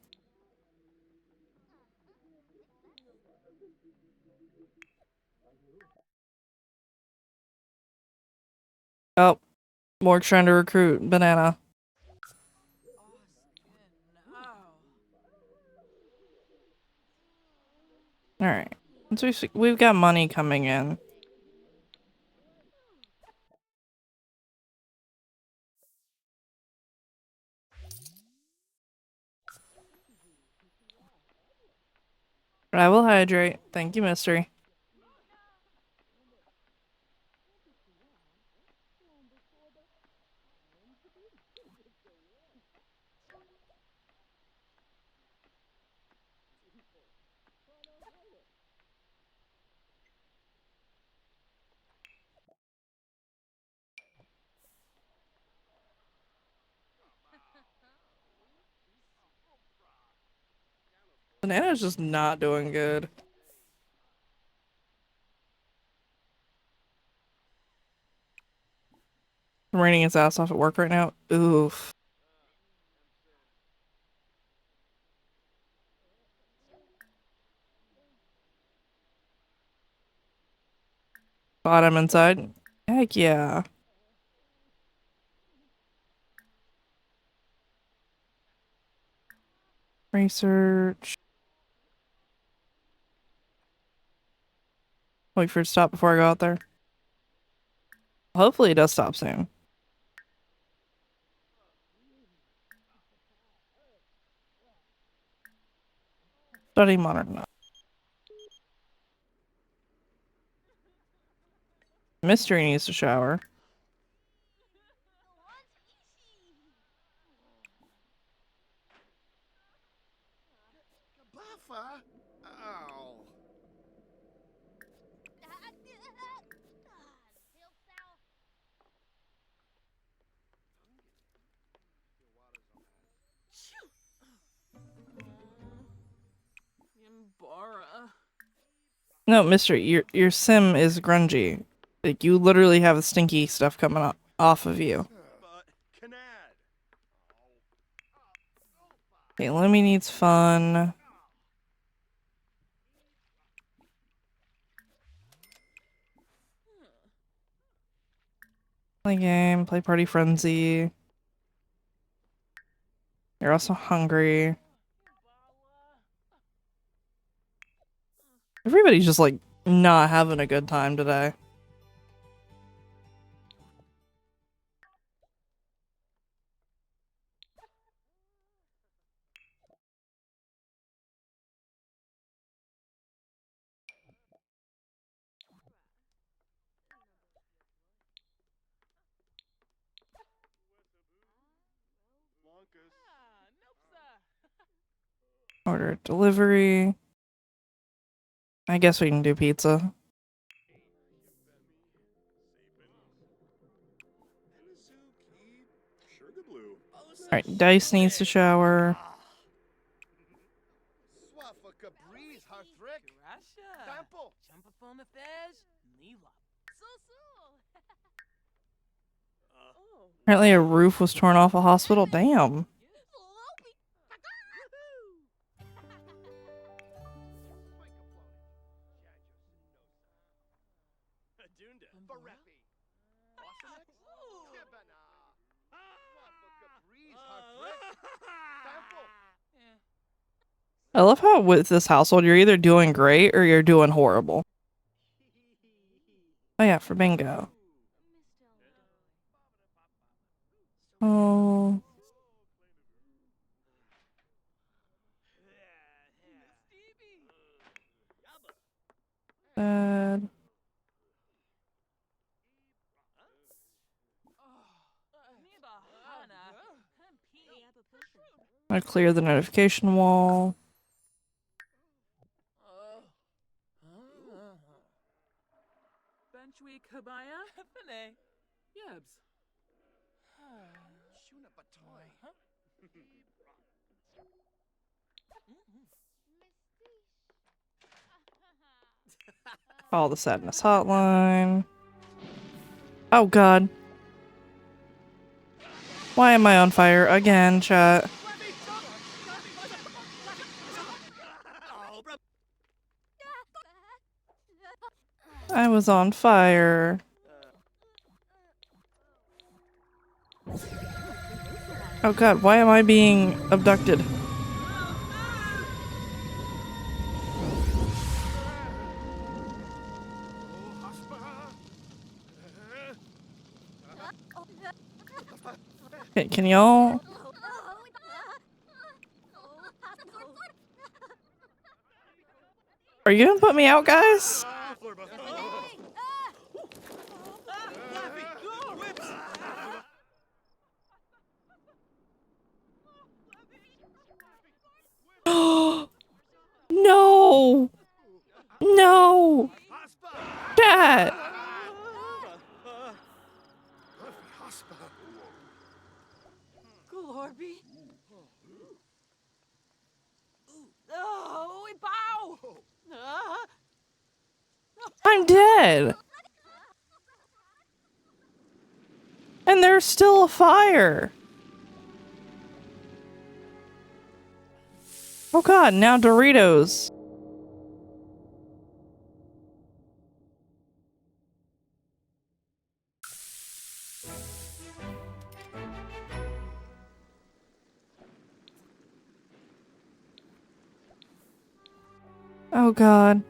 Oh, Morg's trying to recruit Banana. Alright. So we've got money coming in. But I will hydrate. Thank you, Mystery. Banana's just not doing good. I'm raining his ass off at work right now. Oof. Bottom inside. Heck yeah. Research. Wait for it to stop before I go out there. Hopefully it does stop soon. Study modern enough. Mystery needs to shower. Buffa? Ow. No, Mystery, your sim is grungy. Like, you literally have stinky stuff coming off of you. Okay, Lemmy needs fun. Play game, play Party Frenzy. You're also hungry. Everybody's just like not having a good time today. Order delivery. I guess we can do pizza. Alright, Dice needs to shower. Apparently a roof was torn off a hospital. Damn. I love how with this household you're either doing great or you're doing horrible. Oh yeah, for bingo. Oh. Bad. I clear the notification wall. Call the sadness hotline. Oh god. Why am I on fire again, chat? I was on fire. Oh god, why am I being abducted? Okay, can y'all... Are you gonna put me out, guys? No! No! Dad! I'm dead! And there's still a fire! Oh god, now Doritos. Oh god.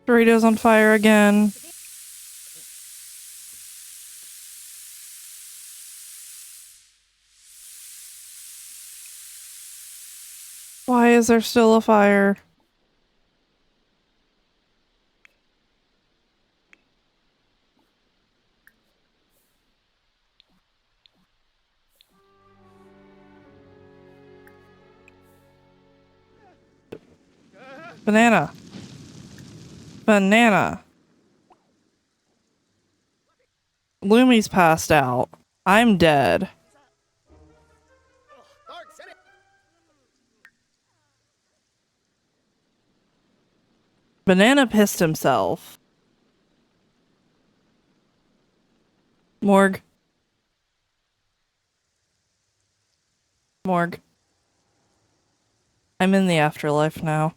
Doritos on fire again. Why is there still a fire? Banana. Banana. Lumi's passed out. I'm dead. Banana pissed himself. Morgue. Morgue. I'm in the afterlife now.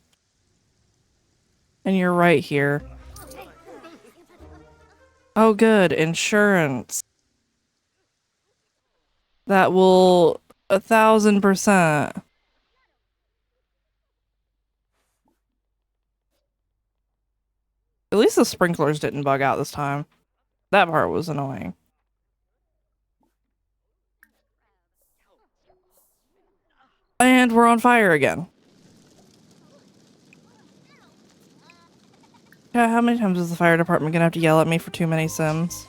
And you're right here. Oh good, insurance. That will 1000%. At least the sprinklers didn't bug out this time. That part was annoying. And we're on fire again. Yeah, how many times is the fire department gonna have to yell at me for too many Sims?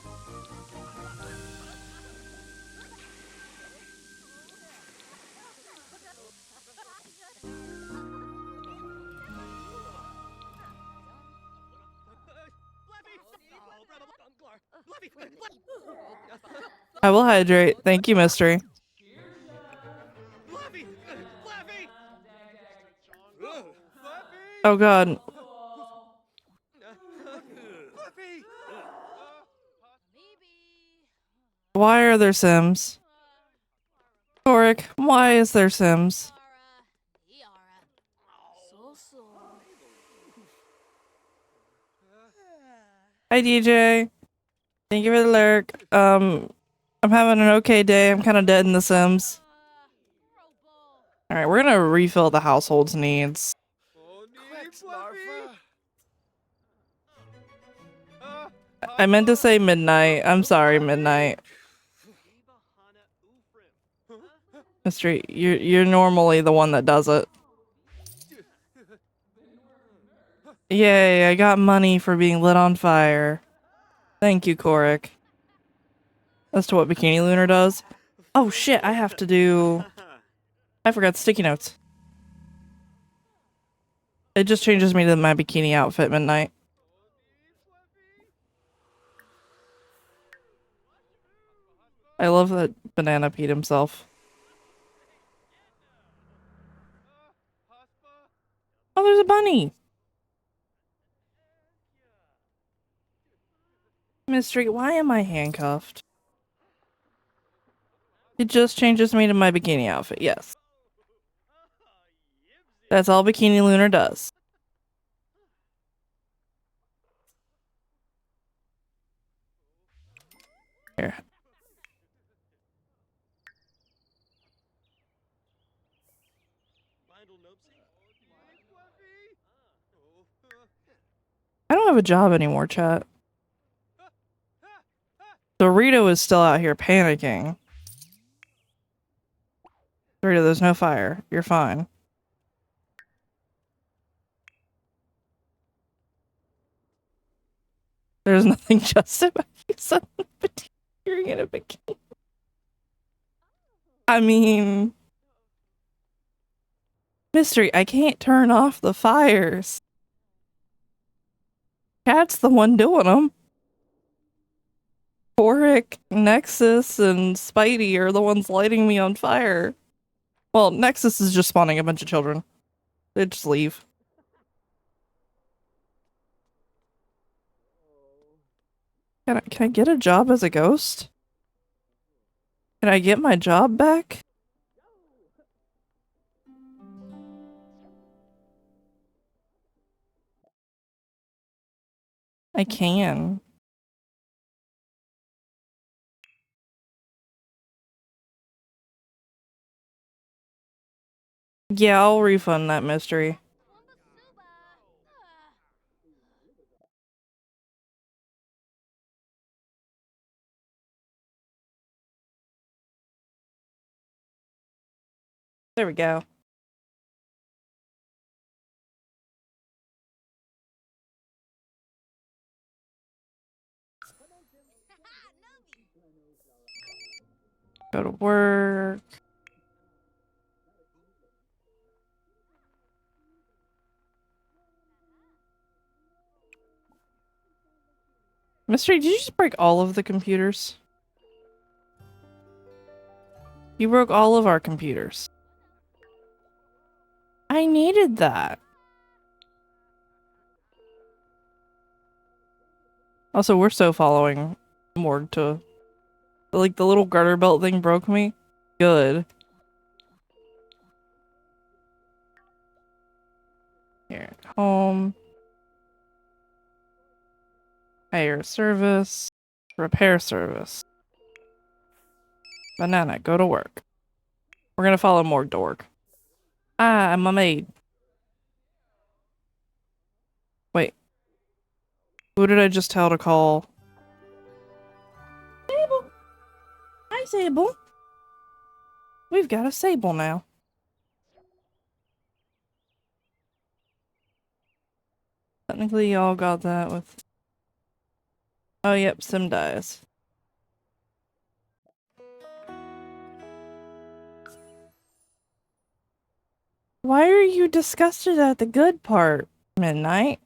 I will hydrate. Thank you, Mystery. Oh god. Why are there Sims? Toric, why is there Sims? Hi DJ. Thank you for the lurk. I'm having an okay day. I'm kind of dead in The Sims. Alright, we're gonna refill the household's needs. I meant to say midnight. I'm sorry, midnight. Mystery, you're normally the one that does it. Yay, I got money for being lit on fire. Thank you, Korik. As to what Bikini Lunar does. Oh shit, I have to do... I forgot sticky notes. It just changes me to my bikini outfit midnight. I love that Banana peed himself. Oh, there's a bunny! Mystery, why am I handcuffed? It just changes me to my bikini outfit, yes. That's all Bikini Lunar does. Here. I don't have a job anymore, chat. Dorito is still out here panicking. Dorito, there's no fire. You're fine. There's nothing just about you suddenly appearing in a bikini. I mean... Mystery, I can't turn off the fires. Cat's the one doing them. Boric, Nexus, and Spidey are the ones lighting me on fire. Well, Nexus is just spawning a bunch of children. They just leave. Can I get a job as a ghost? Can I get my job back? I can. Yeah, I'll refund that mystery. There we go. Go to work. Mystery, did you just break all of the computers? You broke all of our computers. I needed that. Also, we're so following Morg to... Like, the little garter belt thing broke me. Good. Here. Home. Hire service. Repair service. Banana, go to work. We're gonna follow Morg to work. Ah, I'm a maid. Wait. Who did I just tell to call? Sable! Hi, Sable! We've got a Sable now. Technically, y'all got that with... Oh, yep, Sim dies. Why are you disgusted at the good part, Midnight?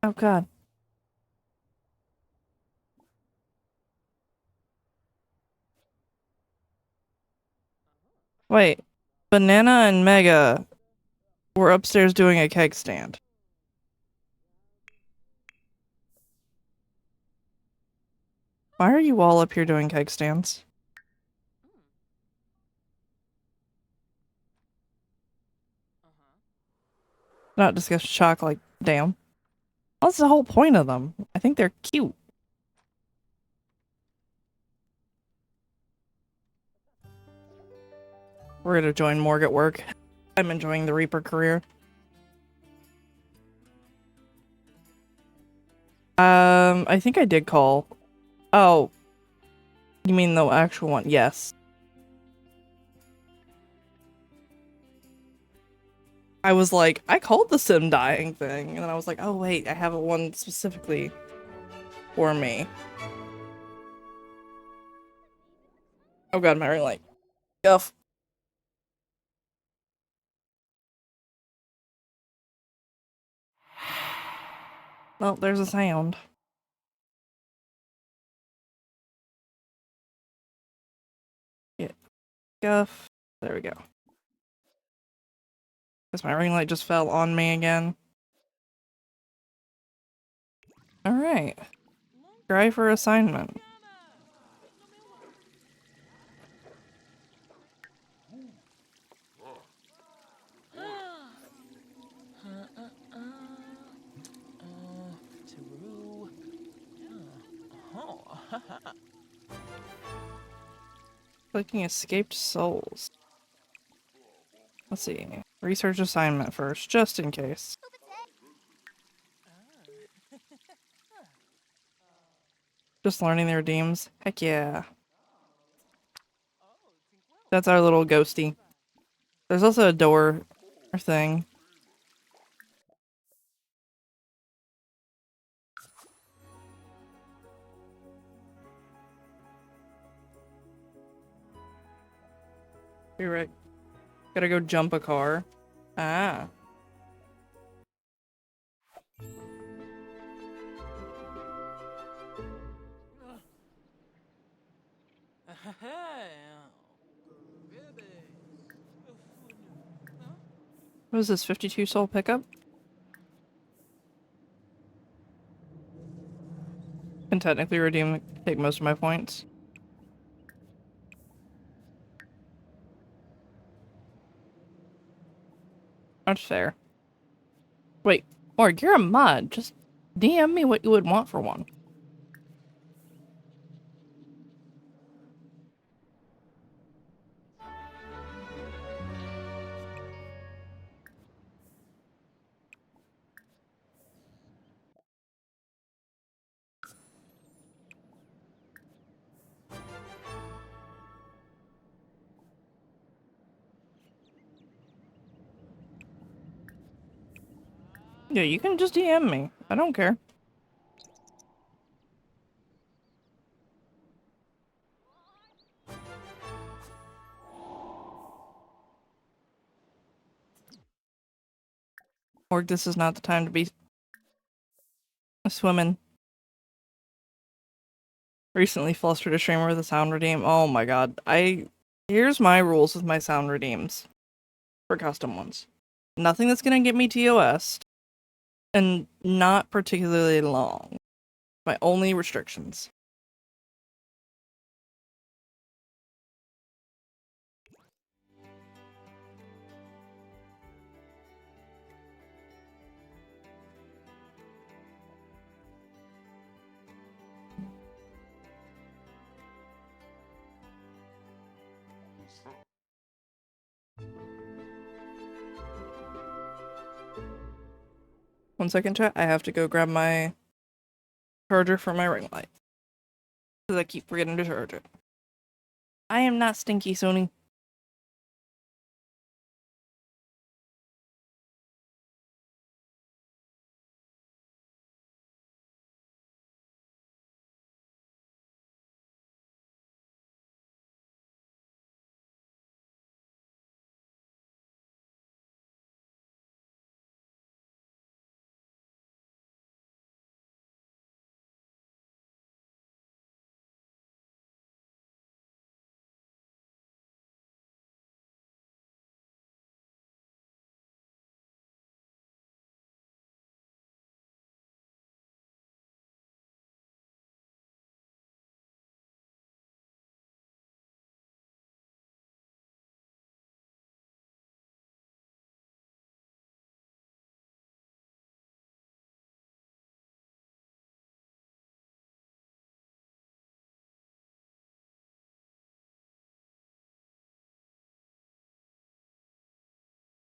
Oh god. Wait. Banana and Mega were upstairs doing a keg stand. Why are you all up here doing keg stands? Not discuss shock like, damn. What's the whole point of them? I think they're cute. We're gonna join Morg at work. I'm enjoying the Reaper career. I think I did call. Oh. You mean the actual one? Yes. I was like, I called the sim dying thing, and then I was like, oh wait, I have one specifically for me. Oh god, my ring light. Guff. Oh, there's a sound. Yeah. Guff. There we go. Guess my ring light just fell on me again. Alright. Try for assignment. Taru. Oh. Clicking escaped souls. Let's see. Research assignment first, just in case. Just learning their redeems. Heck yeah. That's our little ghosty. There's also a door thing. You're right. Gotta go jump a car. Ah. What is this, 52 soul pickup? Can technically redeem, take most of my points. That's fair. Wait, Morg, you're a mod. Just DM me what you would want for one. Yeah, you can just DM me. I don't care. Morg, this is not the time to be swimming. Recently flustered a streamer with a sound redeem. Oh my god. Here's my rules with my sound redeems. For custom ones. Nothing that's gonna get me TOS. And not particularly long. My only restrictions. One second, chat. I have to go grab my charger for my ring light. Because I keep forgetting to charge it. I am not stinky, Sony.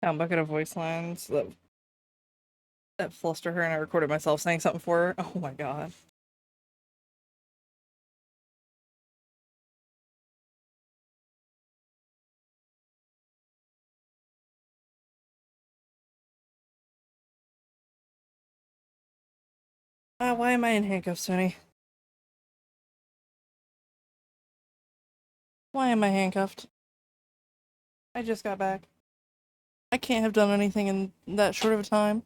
Found bucket of voice lines that fluster her, and I recorded myself saying something for her. Oh my god. Why am I in handcuffs, Tony? Why am I handcuffed? I just got back. I can't have done anything in that short of a time.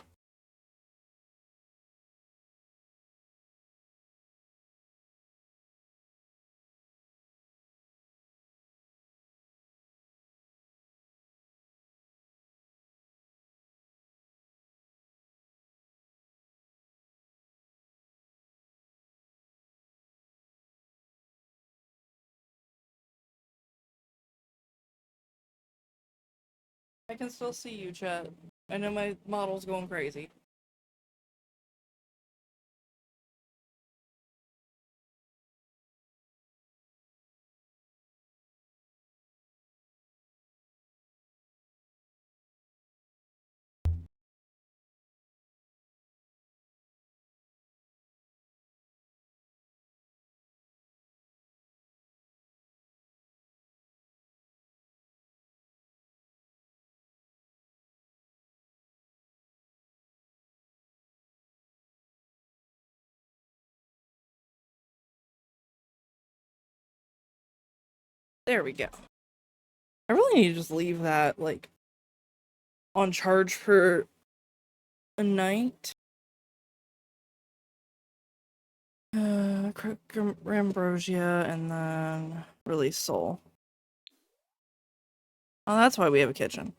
I can still see you, chat. I know my model's going crazy. There we go. I really need to just leave that, like, on charge for a night. Ambrosia, and then release soul. Oh, that's why we have a kitchen.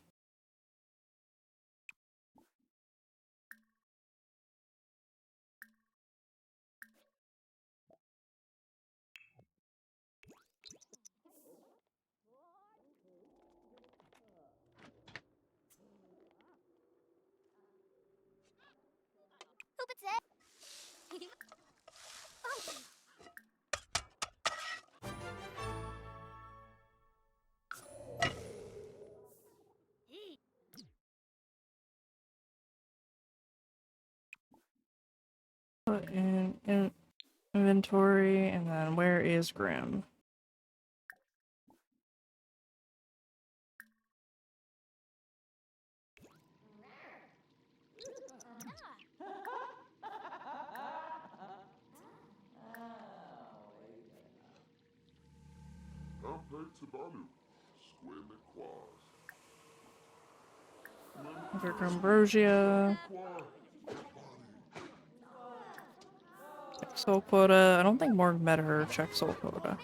Put in inventory, and then where is Grim? Under Ambrosia. Check soul quota. I don't think Morg met her. Check soul quota.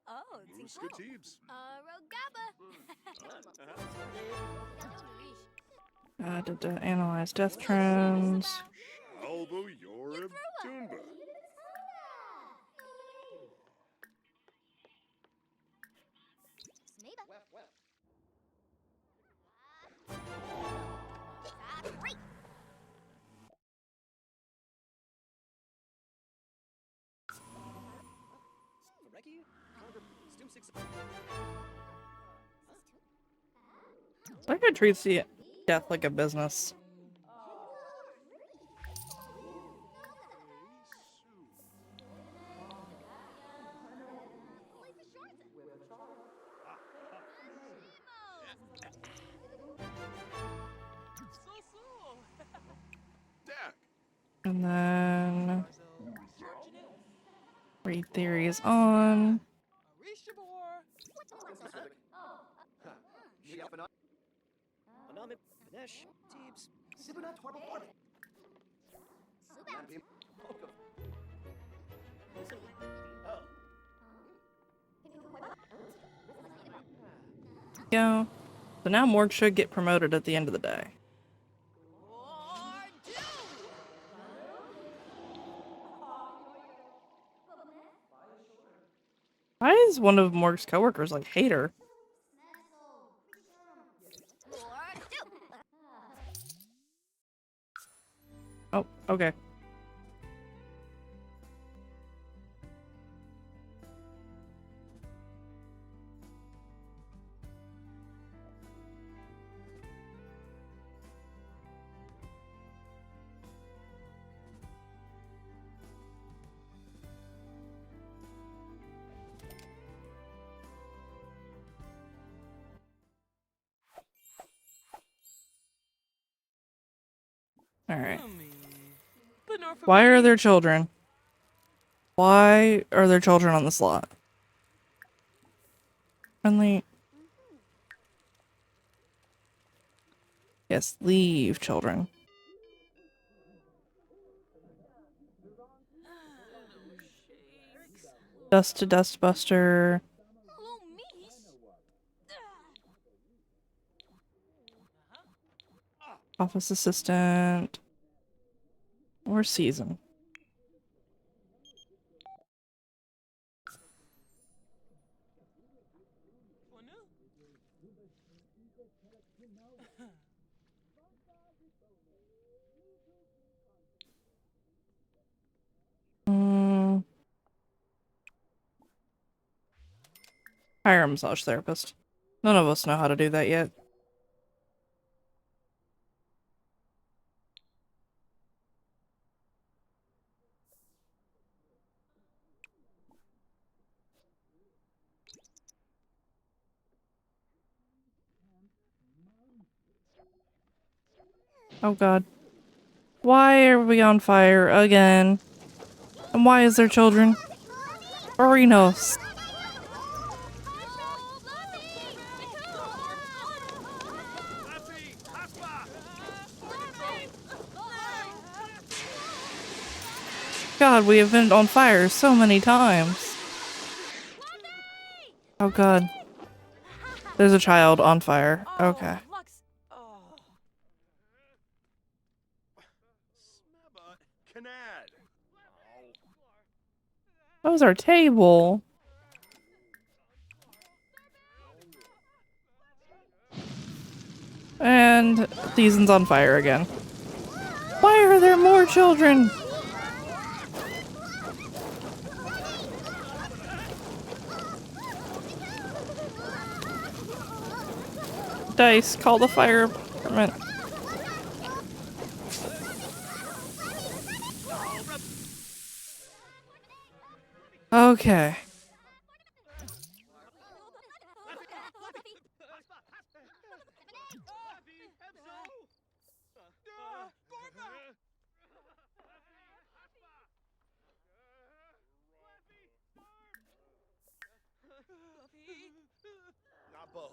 Oh, Musketiebs. Analyze death trends. Albo Yorib Toonba. That guy treats the death like a business. Dak. And then read theory is on. Go. So now Morg should get promoted at the end of the day. Why is one of Morg's coworkers like hate her? Oh, okay. Alright. Why are there children? Why are there children on this lot? Friendly. Yes, leave children. Dust to Dustbuster. Office assistant. Or season. Hire a massage therapist. None of us know how to do that yet. Oh god. Why are we on fire again? And why is there children? Orinos. God, we have been on fire so many times. Oh god. There's a child on fire. Okay. That was our table. And season's on fire again. Why are there more children? Dice, call the fire department. Okay.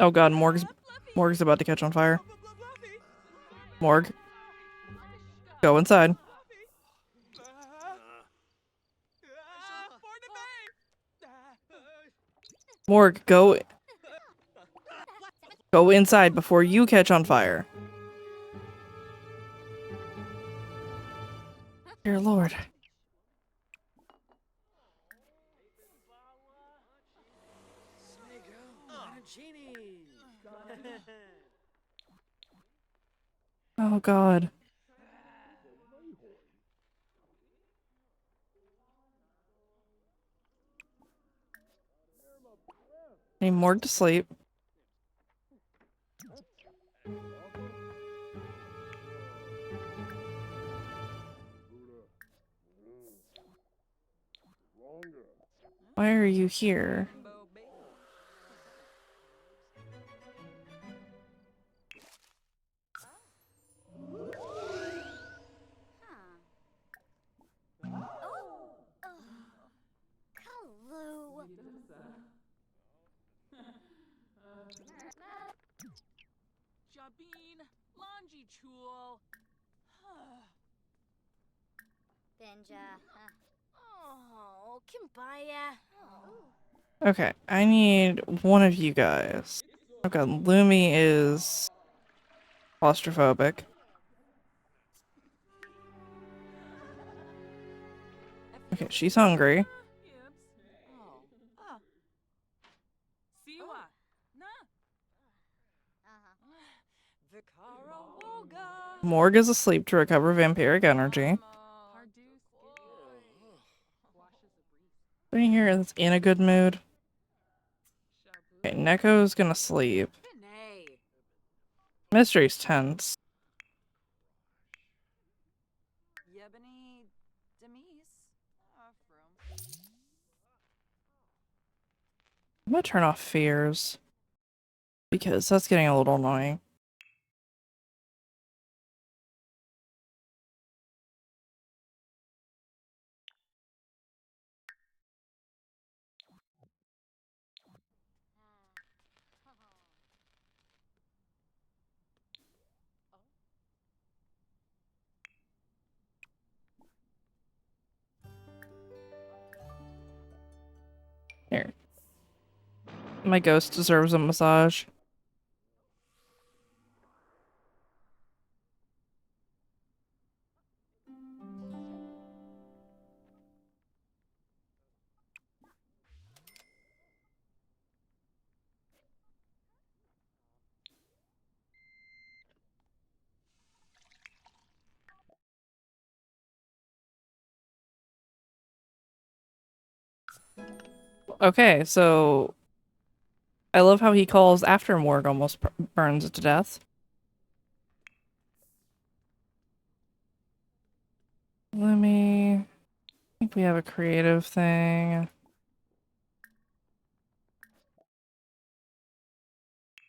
Oh god, Morg's about to catch on fire. Morg. Go inside. Morg, go inside before you catch on fire. Dear Lord. Oh god. Need Morg to sleep. Why are you here? Jabin, Longy Chul. Benja. Oh, Kimbaya. Okay, I need one of you guys. Okay, Lumi is claustrophobic. Okay, she's hungry. Morg is asleep to recover vampiric energy. Right here is in a good mood. Okay, Neko's gonna sleep. Mystery's tense. I'm gonna turn off fears. Because that's getting a little annoying. Here. My ghost deserves a massage. Okay, so I love how he calls after Morg almost burns it to death. Let me... I think we have a creative thing.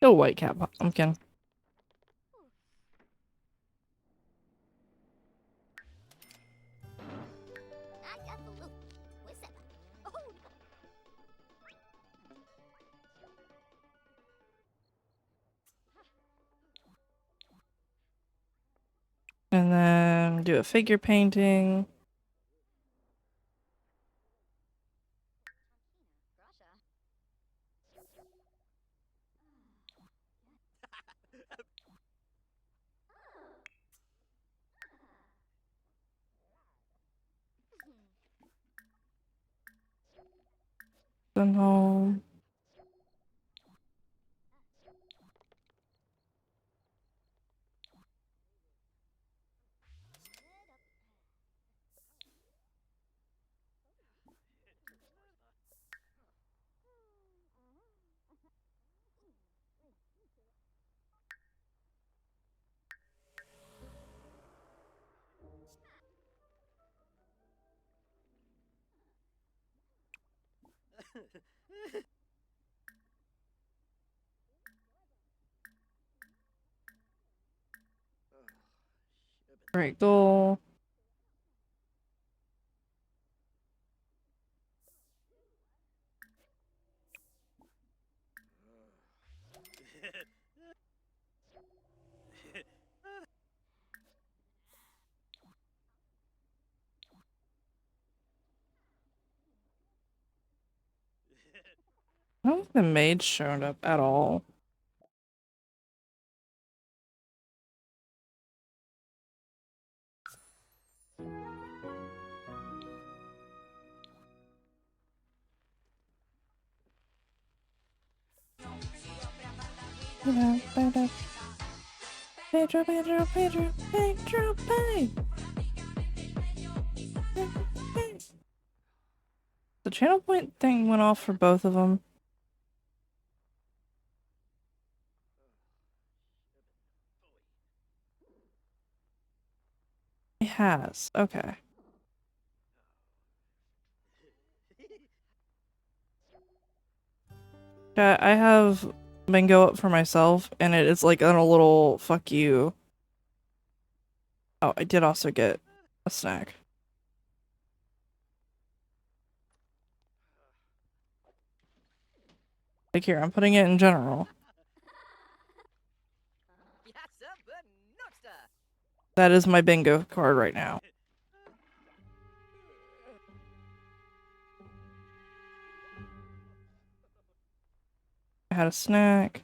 Go white cat pumpkin. And then do a figure painting. Then home. Great goal. I don't think the maid showed up at all. Pedro, Pedro, Pedro, Pedro, The channel point thing went off for both of them. It has. Okay. I have bingo up for myself, and it is like on a little fuck you. Oh, I did also get a snack. Like here, I'm putting it in general. That is my bingo card right now. I had a snack.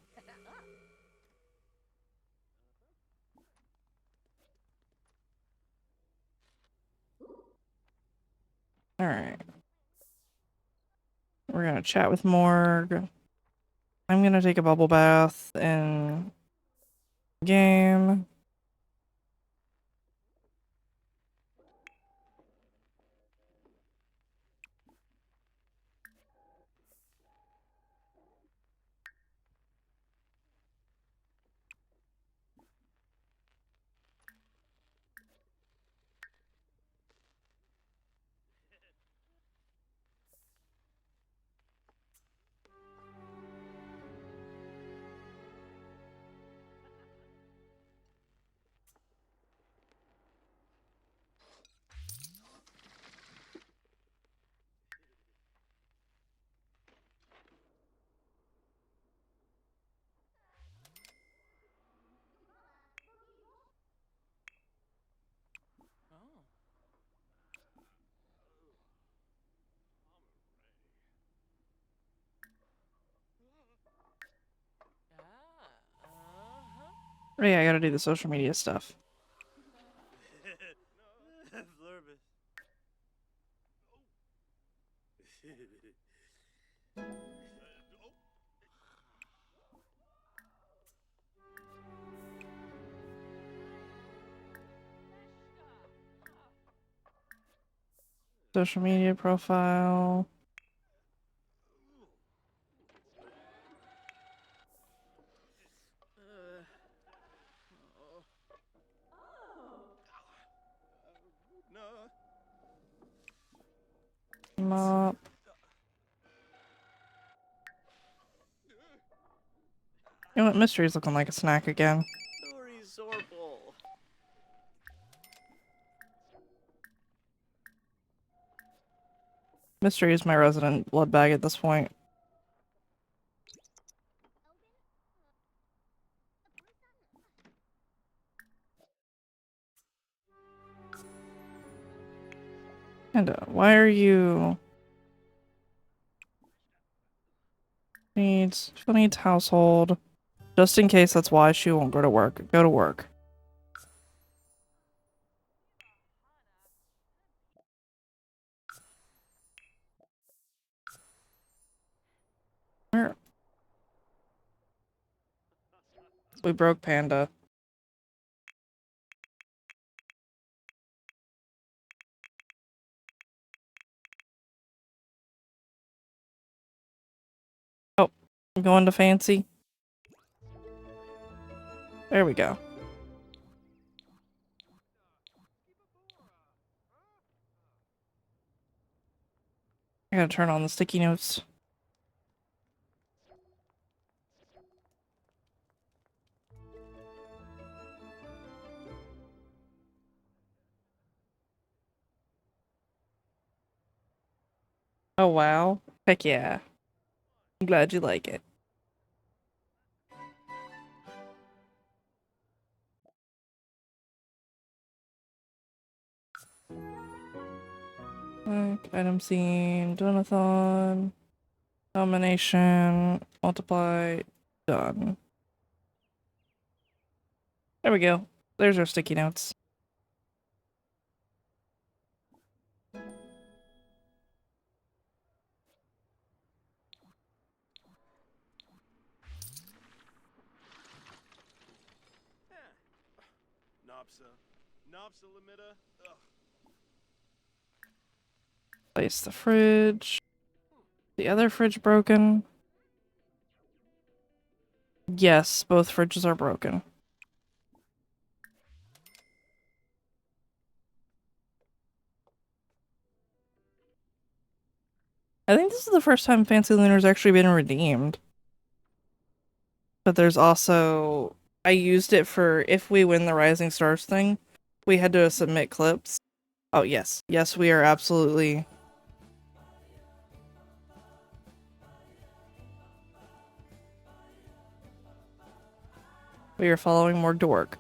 Alright. We're gonna chat with Morg. I'm gonna take a bubble bath in game. Oh yeah, I gotta do the social media stuff. Social media profile. Mop. You know what? Mystery's looking like a snack again. Mystery is my resident blood bag at this point. And why are you... Needs household. Just in case that's why she won't go to work. Go to work. Where? We broke Panda. Oh, I'm going to fancy. There we go. I gotta turn on the sticky notes. Oh wow. Heck yeah. I'm glad you like it. Item scene, Donothon, domination, multiply, done. There we go. There's our sticky notes. Place the fridge. The other fridge broken. Yes, both fridges are broken. I think this is the first time Fancy Lunar's actually been redeemed. But there's also... I used it for if we win the Rising Stars thing, we had to submit clips. Oh, yes. Yes, we are absolutely... We are following more dork.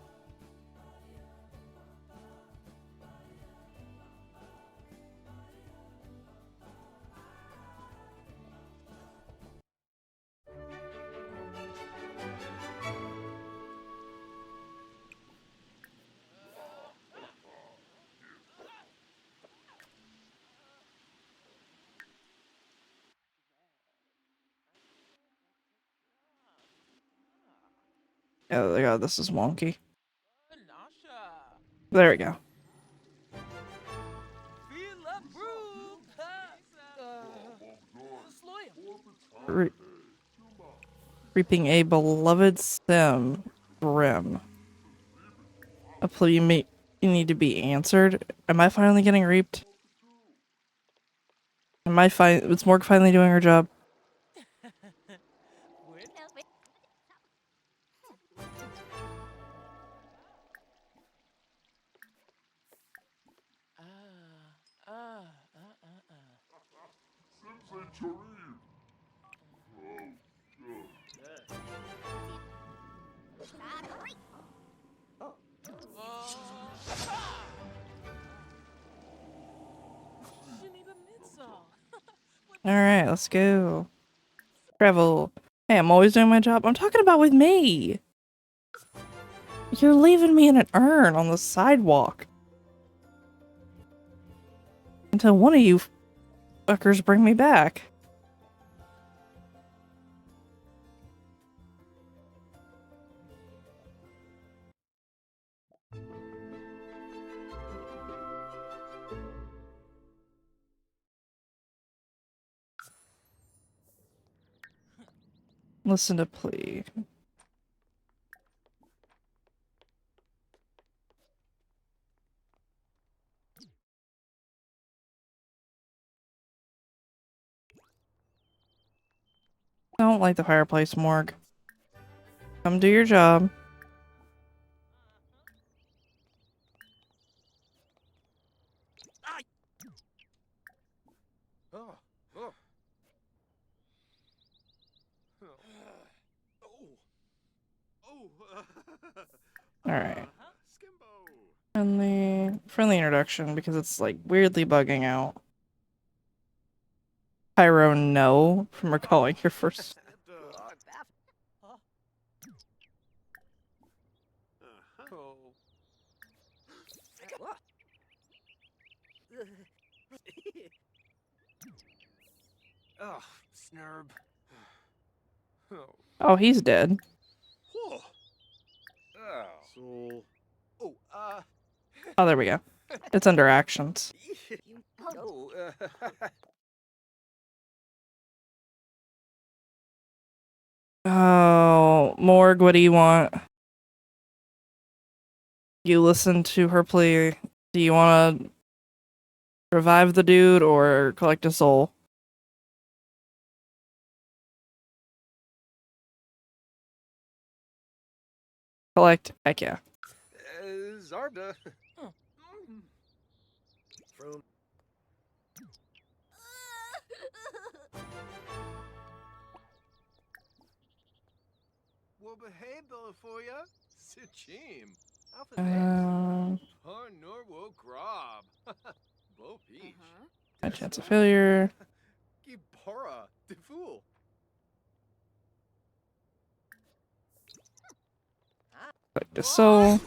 Oh god, this is wonky. There we go. Reaping a beloved sim. Brim. A plea you need to be answered. Am I finally getting reaped? Am I fine? Is Morg finally doing her job? Alright, let's go. Travel. Hey, I'm always doing my job. I'm talking about with me. You're leaving me in an urn on the sidewalk. Until one of you fuckers bring me back. Listen to plea. I don't like the fireplace, Morg. Come do your job. Oh. Oh. Oh. Alright. Skimbo. Friendly introduction because it's like weirdly bugging out. Pyro, no, from recalling your first. Oh, snurb. Oh, he's dead. Whoa. Oh. Soul. Oh, Oh, there we go. It's under actions. Oh, Oh, Morg, what do you want? You listen to her plea. Do you want to revive the dude or collect a soul? Collect? Heck yeah. Zarda. From well behaved for ya. Sichim. Alpha Har Norwo Grob. Bo Peach. High chance of failure. Gibora. The fool. Collect a soul.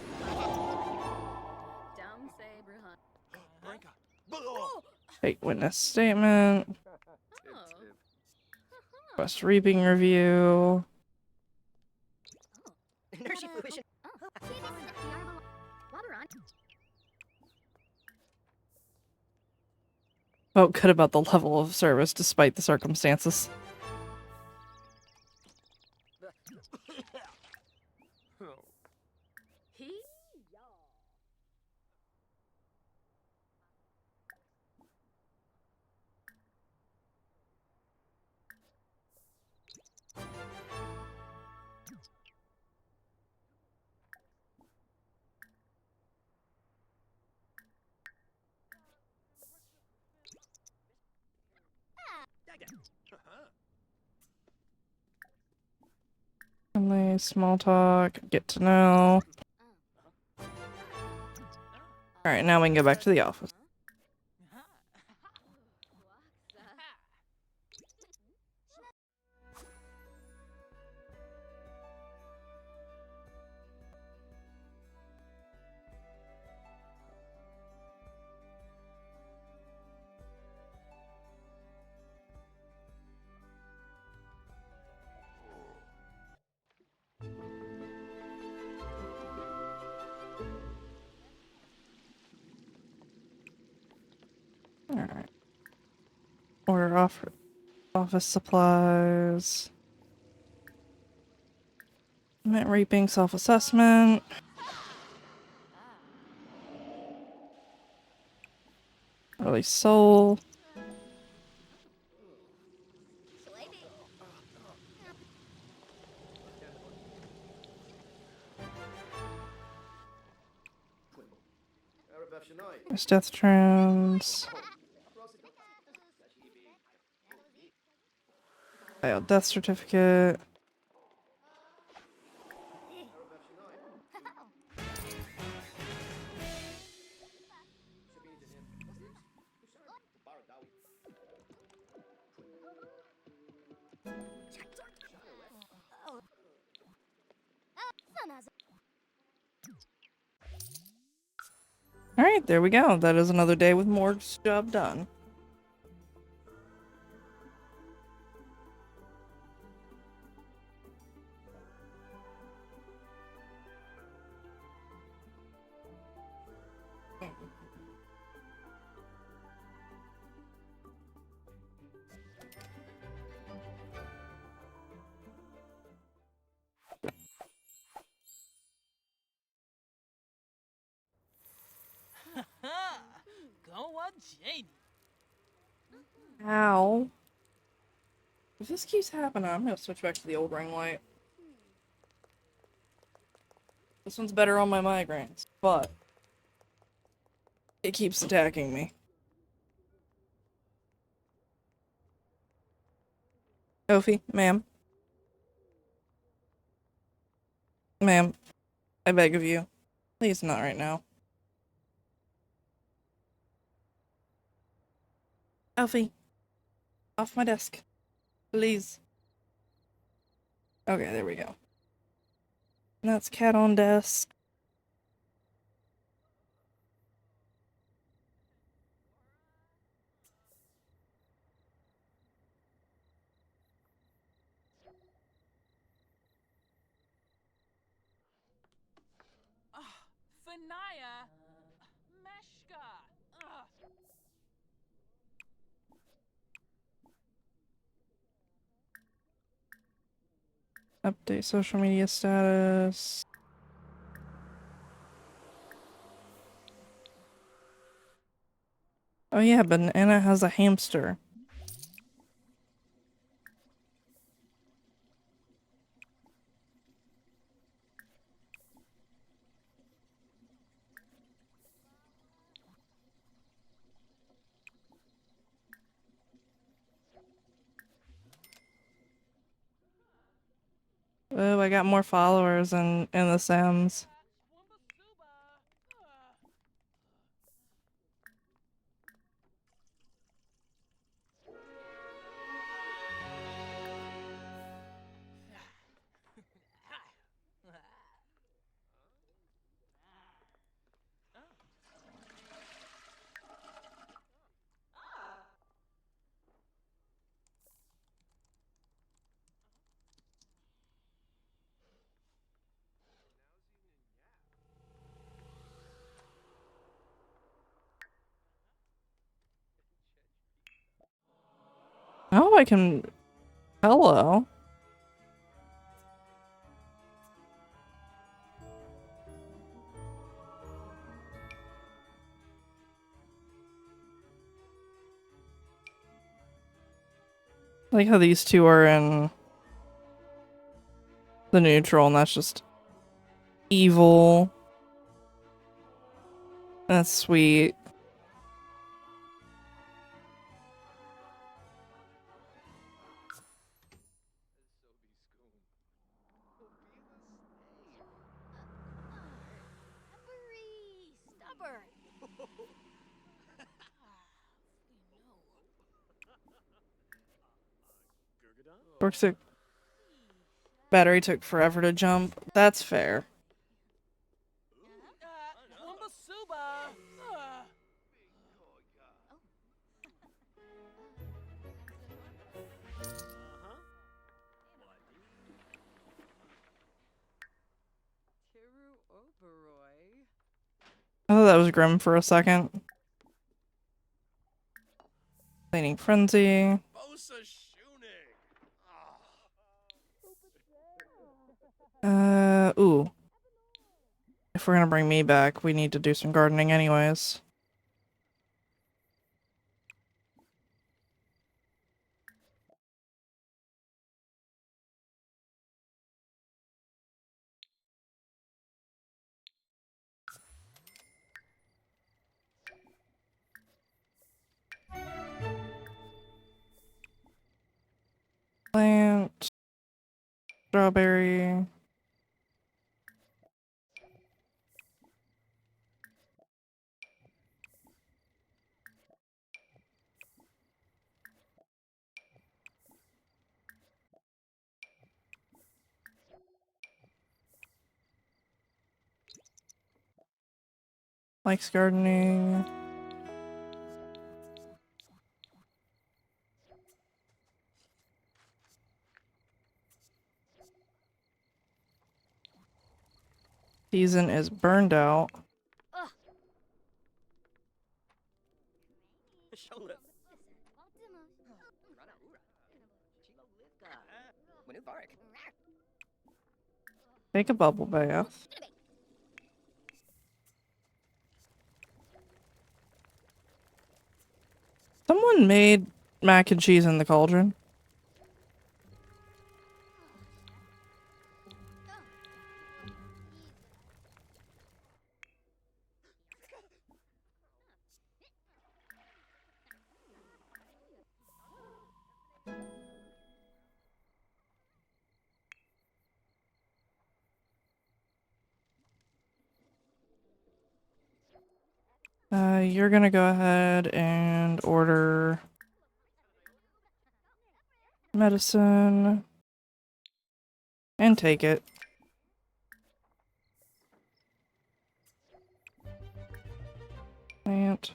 Take witness statement. Quest reaping review. Felt good about the level of service despite the circumstances. Friendly, small talk, get to know. Alright, now we can go back to the office. Alright. Order office supplies. Mint reaping self-assessment. Release soul. There's death trends. Failed death certificate. Alright, there we go. That is another day with Morg's job done. Go on, Janie. Ow. If this keeps happening, I'm gonna switch back to the old ring light. This one's better on my migraines, but it keeps attacking me. Ophi, ma'am. Ma'am, I beg of you. Please not right now. Alfie, off my desk. Please. Okay, there we go. And that's cat on desk. Fanaya. Meshka. Update social media status. Oh yeah, but Anna has a hamster. Oh, I got more followers in the SIMS. Oh, I can... Hello. I like how these two are in the neutral, and that's just evil. That's sweet. Peppery, stubborn. Brooks' battery took forever to jump. That's fair. Wumbasuba. Tiru Oberoi. I thought that was Grim for a second. Cleaning Frenzy. Bosa Shuning. Ooh. If we're gonna bring me back, we need to do some gardening anyways. Plant. Strawberry. Likes gardening. Season is burned out. Take a bubble bath. Someone made mac and cheese in the cauldron. You're gonna go ahead and order medicine and take it. Plant.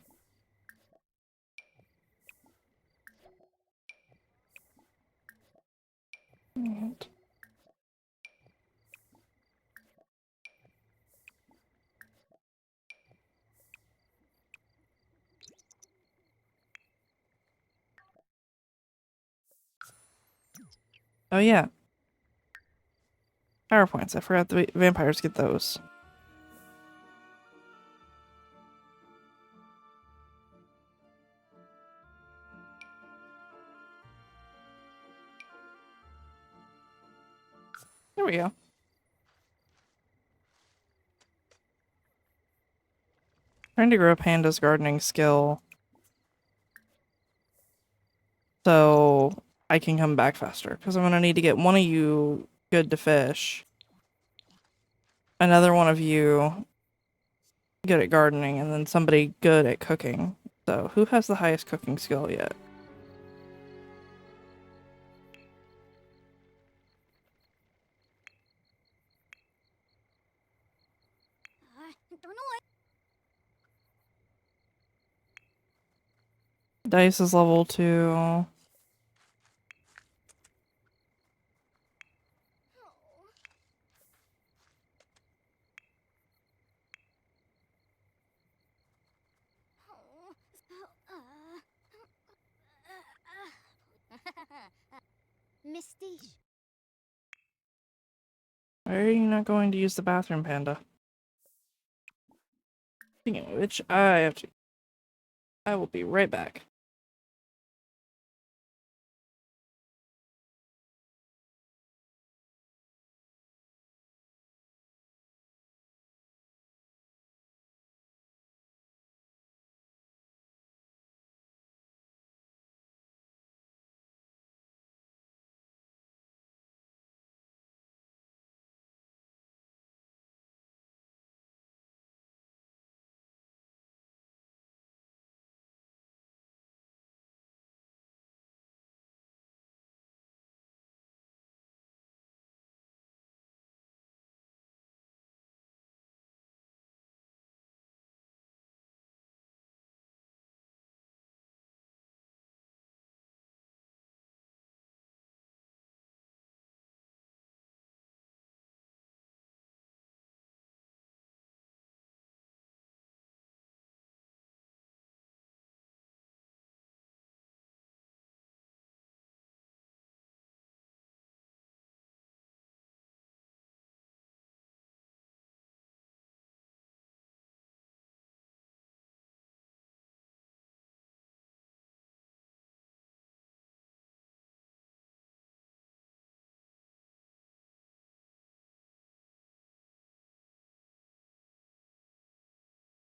Plant. Oh yeah. Power points. I forgot the vampires get those. There we go. Trying to grow Panda's gardening skill so I can come back faster. Because I'm gonna need to get one of you good to fish. Another one of you good at gardening, and then somebody good at cooking. So who has the highest cooking skill yet? Dice is level 2. Misty. Why are you not going to use the bathroom, Panda? Speaking of which, I will be right back.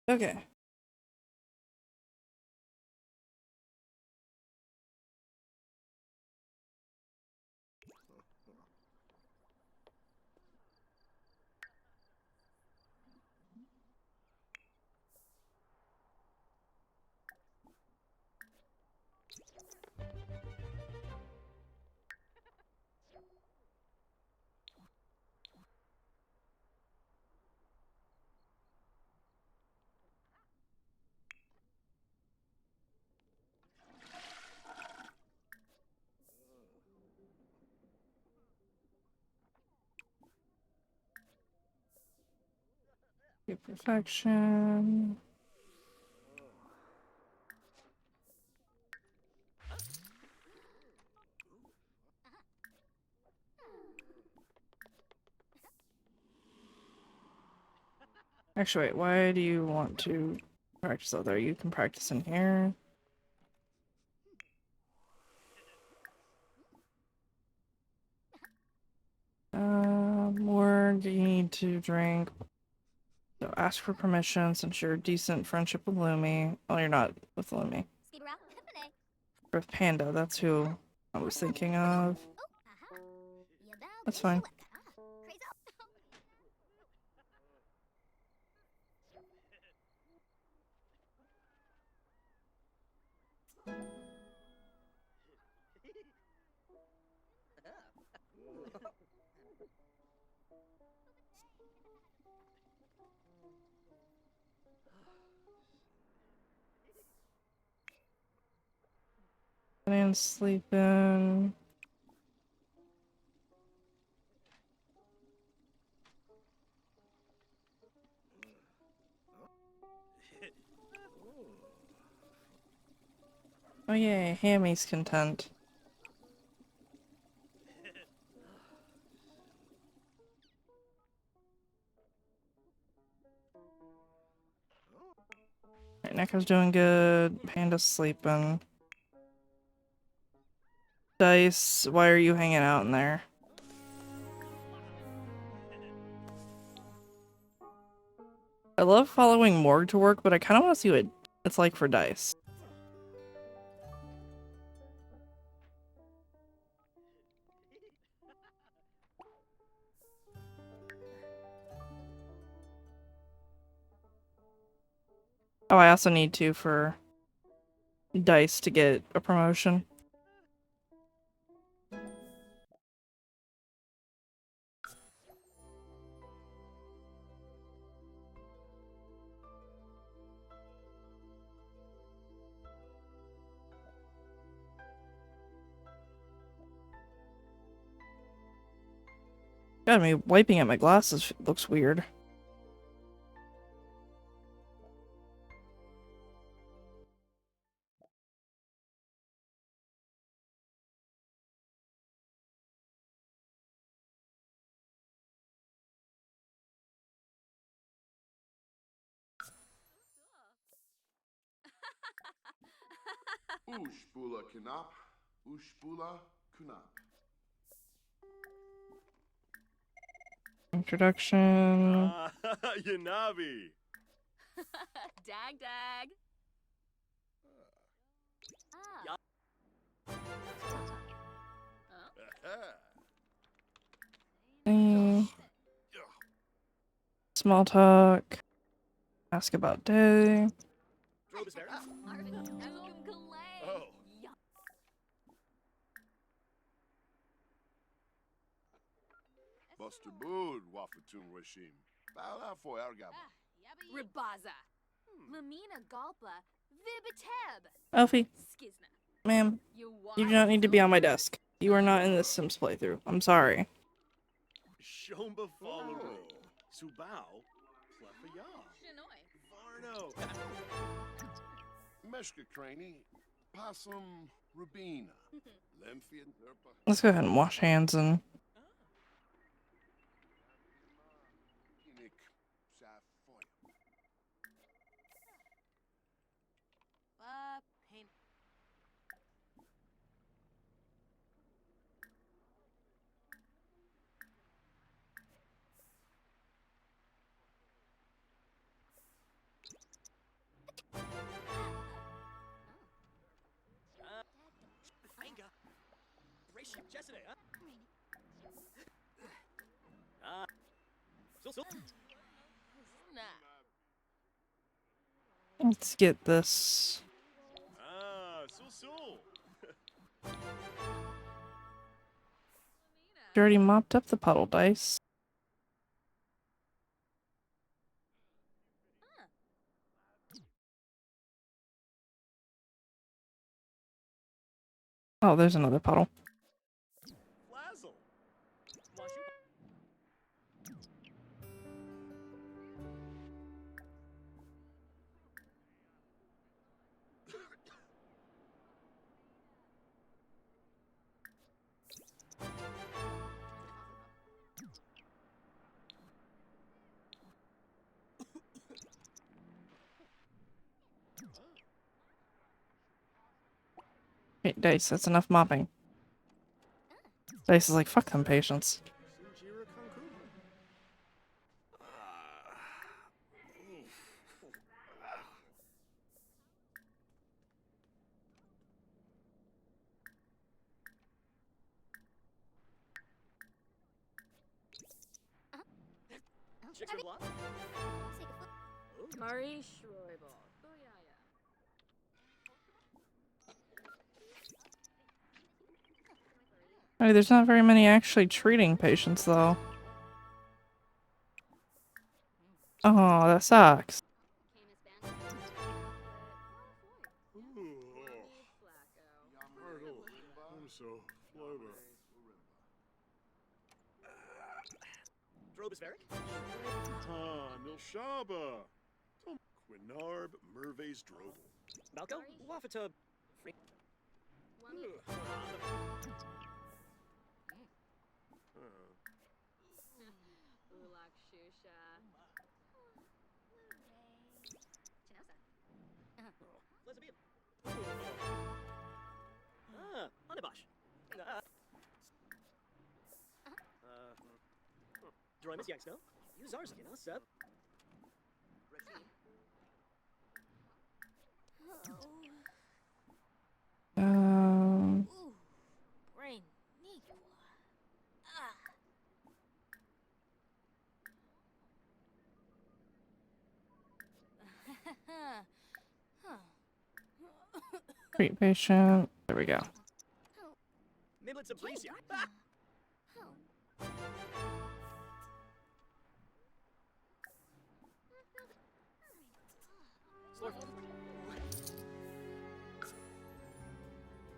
Okay. Good perfection. Actually, wait, why do you want to practice out there? You can practice in here. More do you need to drink? So ask for permission since you're decent friendship with Lumi. Well, you're not with Lumi. With Panda, that's who I was thinking of. That's fine. And sleeping. Oh yay, Hammy's content. Alright, Neko's doing good. Panda's sleeping. Dice, why are you hanging out in there? I love following Morg to work, but I kind of want to see what it's like for Dice. Oh, I also need to for Dice to get a promotion. God, me wiping at my glasses looks weird. Ushbula Kunap, Ushbula Kunap. Introduction. Ah, Yanabi. Dag dag. Small talk. Ask about day. Oh. Buster Bood, Wafatun Rashim. Bala for Argab. Ribaza. Lamina Galpa. Vibiteb. Elfie, Skizna. ma'am, you do not need to be on my desk. You are not in this Sims playthrough. I'm sorry. Shomba Fallaru. Subao. Plefaya. Varno. Meshka Craney. Possum Rubina. Lemphian Derpa. Let's go ahead and wash hands and Nick Safoy. Pain. Fanga. Ratio Jessica, huh? Ah. So. let's get this. Ah, so. You already mopped up the puddle, Dice. Oh, there's another puddle. Flazzle. Okay, Dice, that's enough mopping. Dice is like, fuck them patients. Sinjira Kanku. Chicken block. Marie Schroebel. Oh, yeah, yeah. Hey, there's not very many actually treating patients, though. Oh, that sucks. Drobisveric. Ah, Milshaba. Quinarb Merve's Drobel. Malco. Wafata. Ulak Shusha. Lesbian. Ah, Anabash. Droimus Yanksno. Uzarskin, Seb. Ooh, brain Niqua. Treat patient. There we go. Mimlets of Breesia.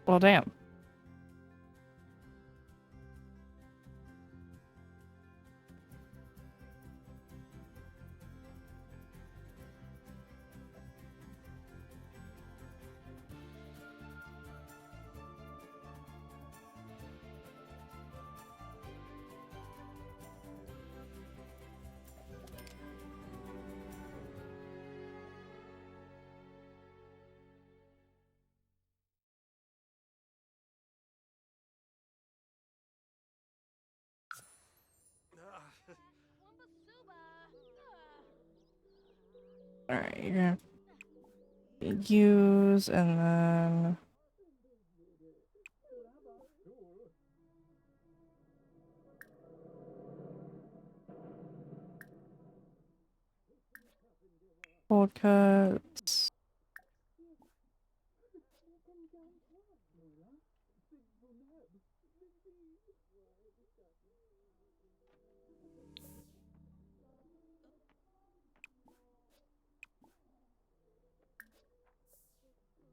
Well, damn. Alright, you're gonna use and then cold cuts.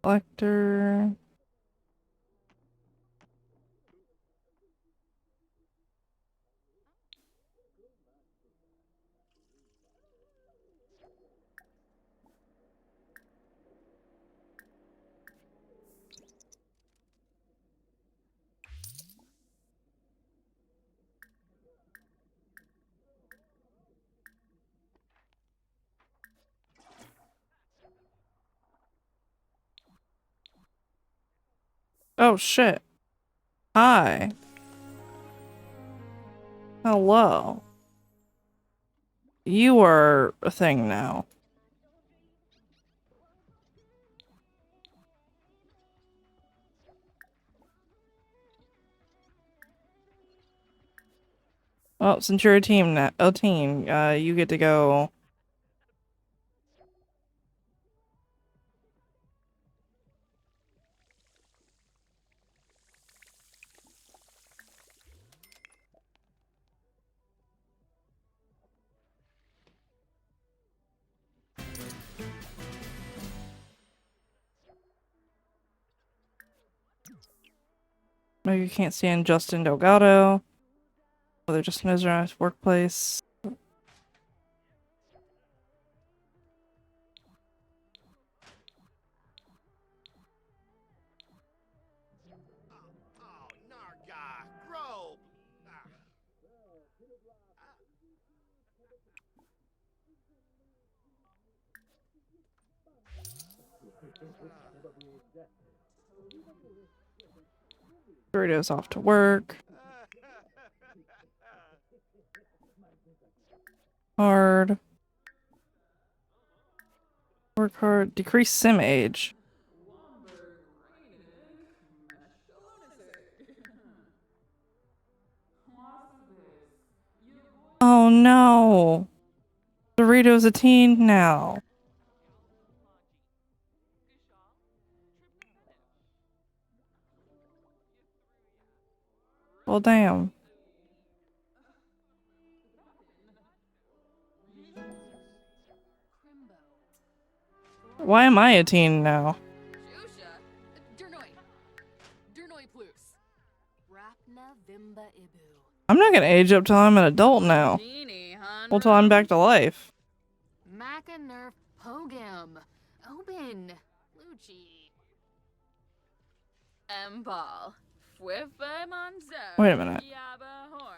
Collector. Oh shit. Hi. Hello. You are a thing now. Well, since you're a team now, you get to go. Maybe you can't stand Justin Delgado. Well, they're just in his workplace. Oh, Narga, Grobe. Dorito's off to work. Hard. Work hard. Decrease sim age. Oh no. Dorito's a teen now. Well, damn. Why am I a teen now? I'm not gonna age up till I'm an adult now. Well, till I'm back to life. Macanerf Pogam. Oben. Lucci. Embal. Fwiffe Monzo. Wait a minute. Yabba Horn.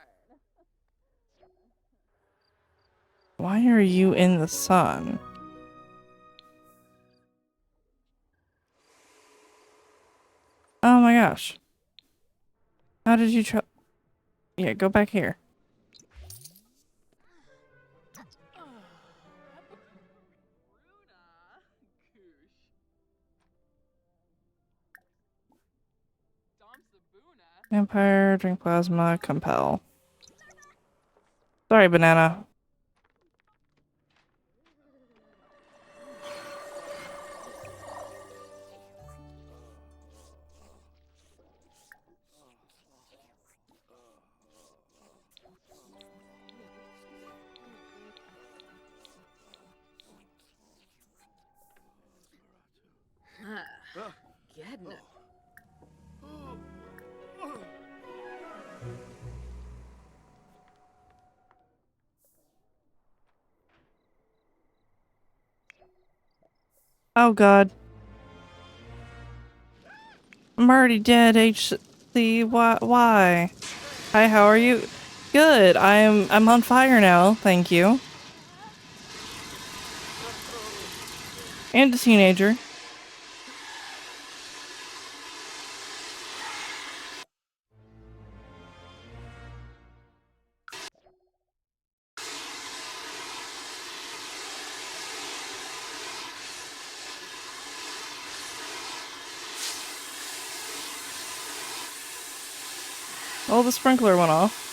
Why are you in the sun? Oh my gosh. How did you try? Yeah, go back here. Vampire, drink plasma, compel. Sorry, banana. Getting it. Oh god. I'm already dead, HC. Why? Hi, how are you? Good. I'm on fire now, thank you. And a teenager. Oh, the sprinkler went off.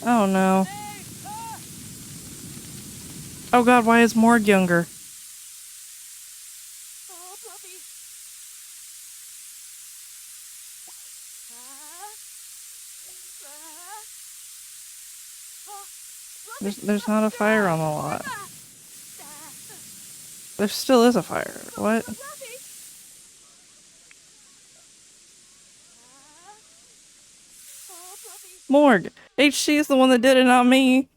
Oh no. Oh god, why is Morg younger? Oh, Fluffy. There's not a fire on the lot. There still is a fire. What? Morg! HC is the one that did it, not me.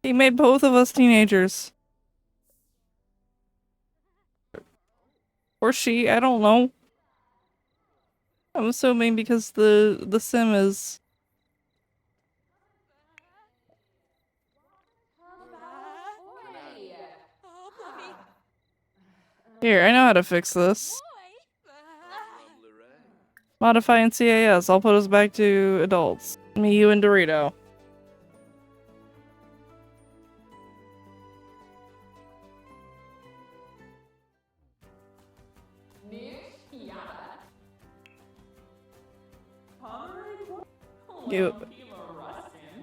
He made both of us teenagers. Or she, I don't know. I'm assuming because the sim is... Here, I know how to fix this. Modify in CAS. I'll put us back to adults. Me, you, and Dorito.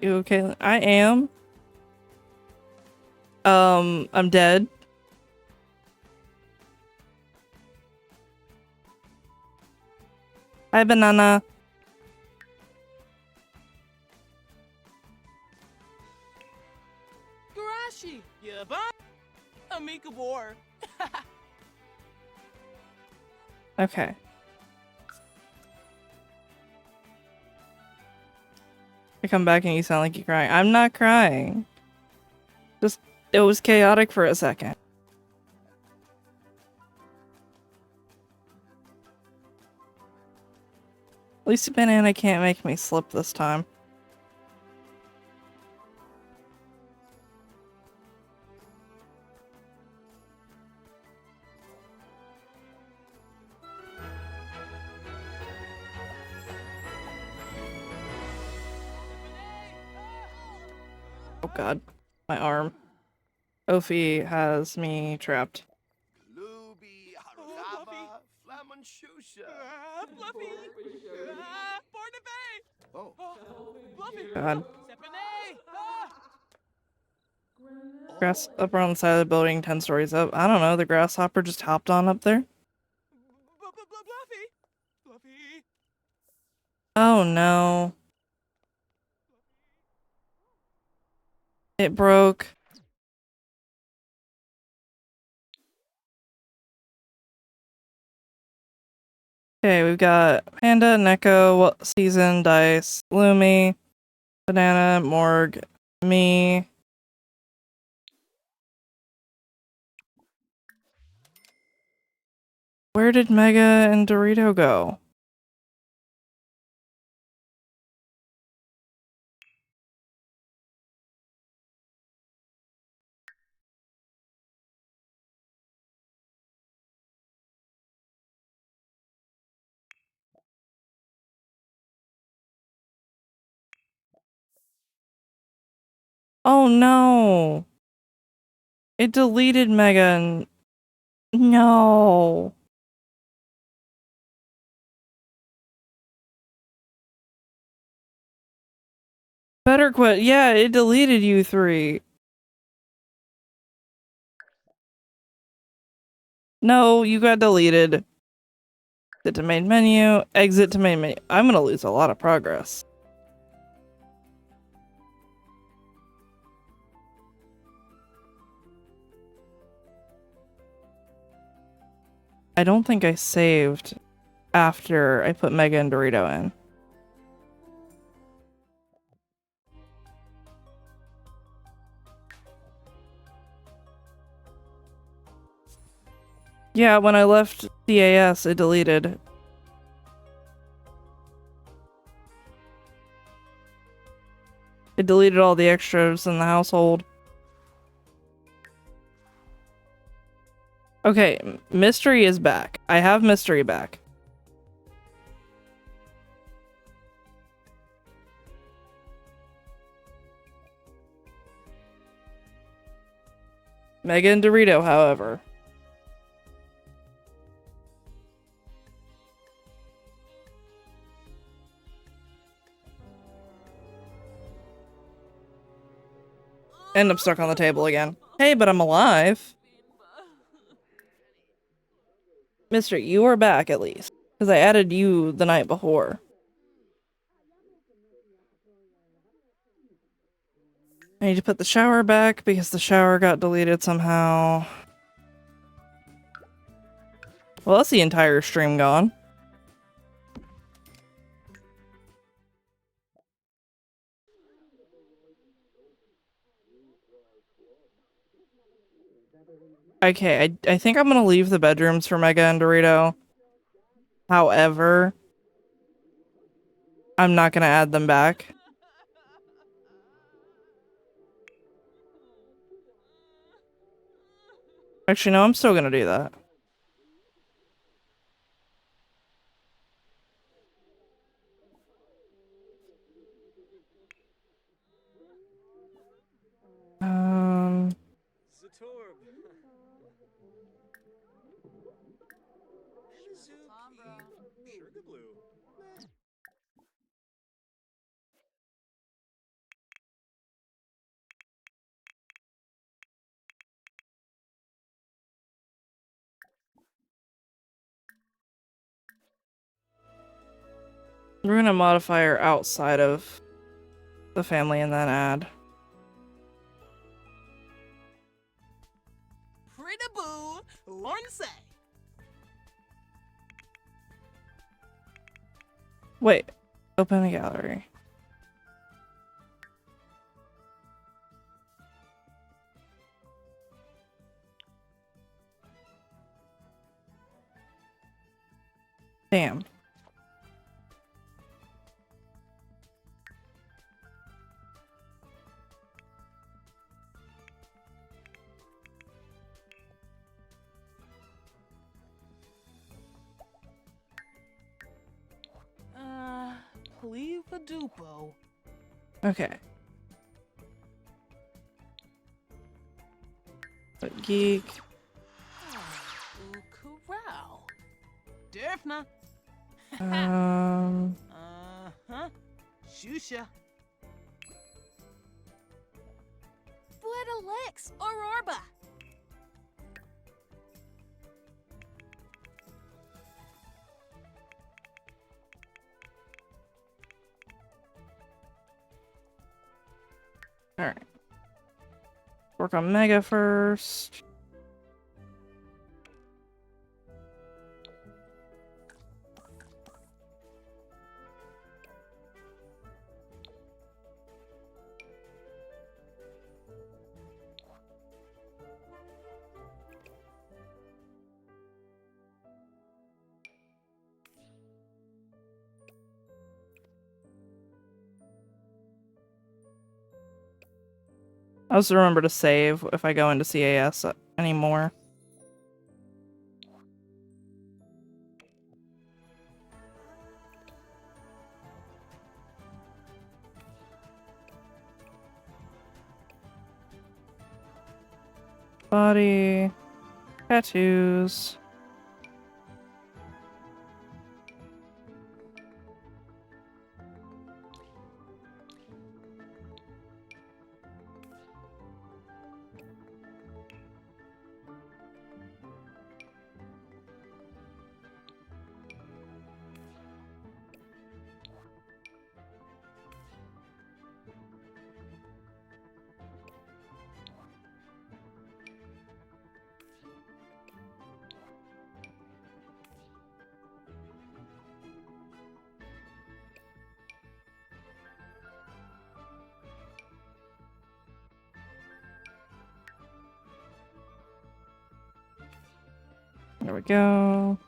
You okay? I am. I'm dead. Hi, banana. Garashi. Yeah, bye. Amika War. Okay. I come back and you sound like you're crying. I'm not crying. Just, it was chaotic for a second. At least Banana can't make me slip this time. Oh god, my arm. Ophi has me trapped. Luby, Harugaba, Flamanshusha. Fluffy! Barnaby! Oh, Fluffy! God. Stephanie! Grasshopper on the side of the building, 10 stories up. I don't know, the grasshopper just hopped on up there? Fluffy! Fluffy! Oh no. It broke. Okay, we've got Panda, Neko, Season, Dice, Lumi, Banana, Morg, me. Where did Mega and Dorito go? Oh no! It deleted Mega and... No! Better quit. Yeah, it deleted you three. No, you got deleted. Exit to main menu. Exit to main menu. I'm gonna lose a lot of progress. I don't think I saved after I put Mega and Dorito in. Yeah, when I left CAS, it deleted. It deleted all the extras in the household. Okay, Mystery is back. I have Mystery back. Mega and Dorito, however. And I'm stuck on the table again. Hey, but I'm alive. Mystery, you are back at least. Because I added you the night before. I need to put the shower back because the shower got deleted somehow. Well, that's the entire stream gone. Okay, I think I'm gonna leave the bedrooms for Mega and Dorito. However, I'm not gonna add them back. Actually, no, I'm still gonna do that. Zatorb. Mizuki. Sugar Blue. We're gonna modifier outside of the family and then add. Pretty boo! Ornsay! Wait, open the gallery. Damn. dupo. Okay. The geek. Corral. Derfna. Uh-huh. Shusha. Flitalix Aurorba. All right. Work on Mega first. I also remember to save if I go into CAS anymore. Body, tattoos. There we go.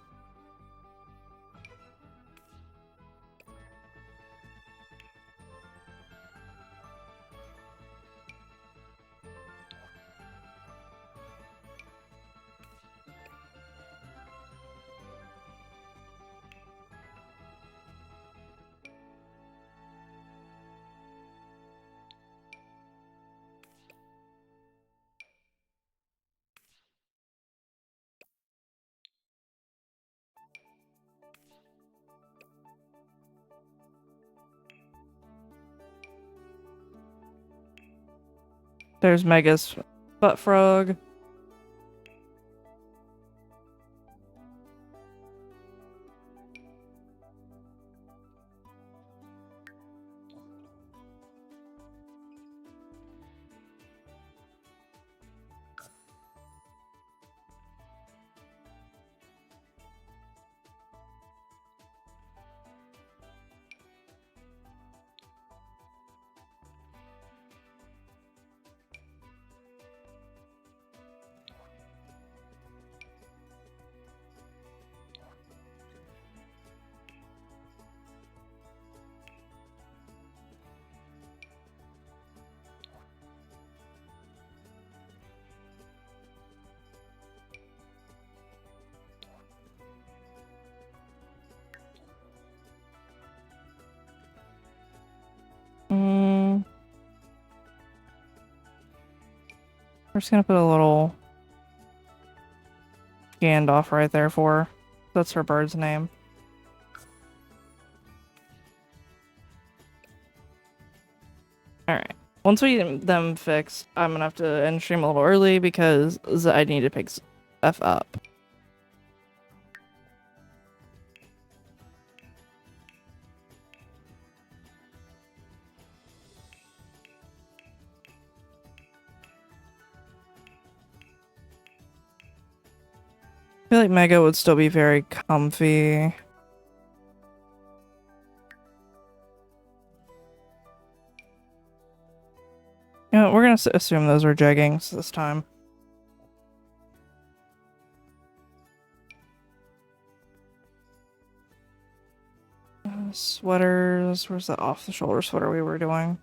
There's Mega's butt frog. We're just gonna put a little Gandalf right there for her. That's her bird's name. Alright. Once we get them fixed, I'm gonna have to end stream a little early because I need to pick F up. I feel like Mega would still be very comfy. You know, we're gonna assume those are jeggings this time. Sweaters. Where's the off-the-shoulder sweater we were doing?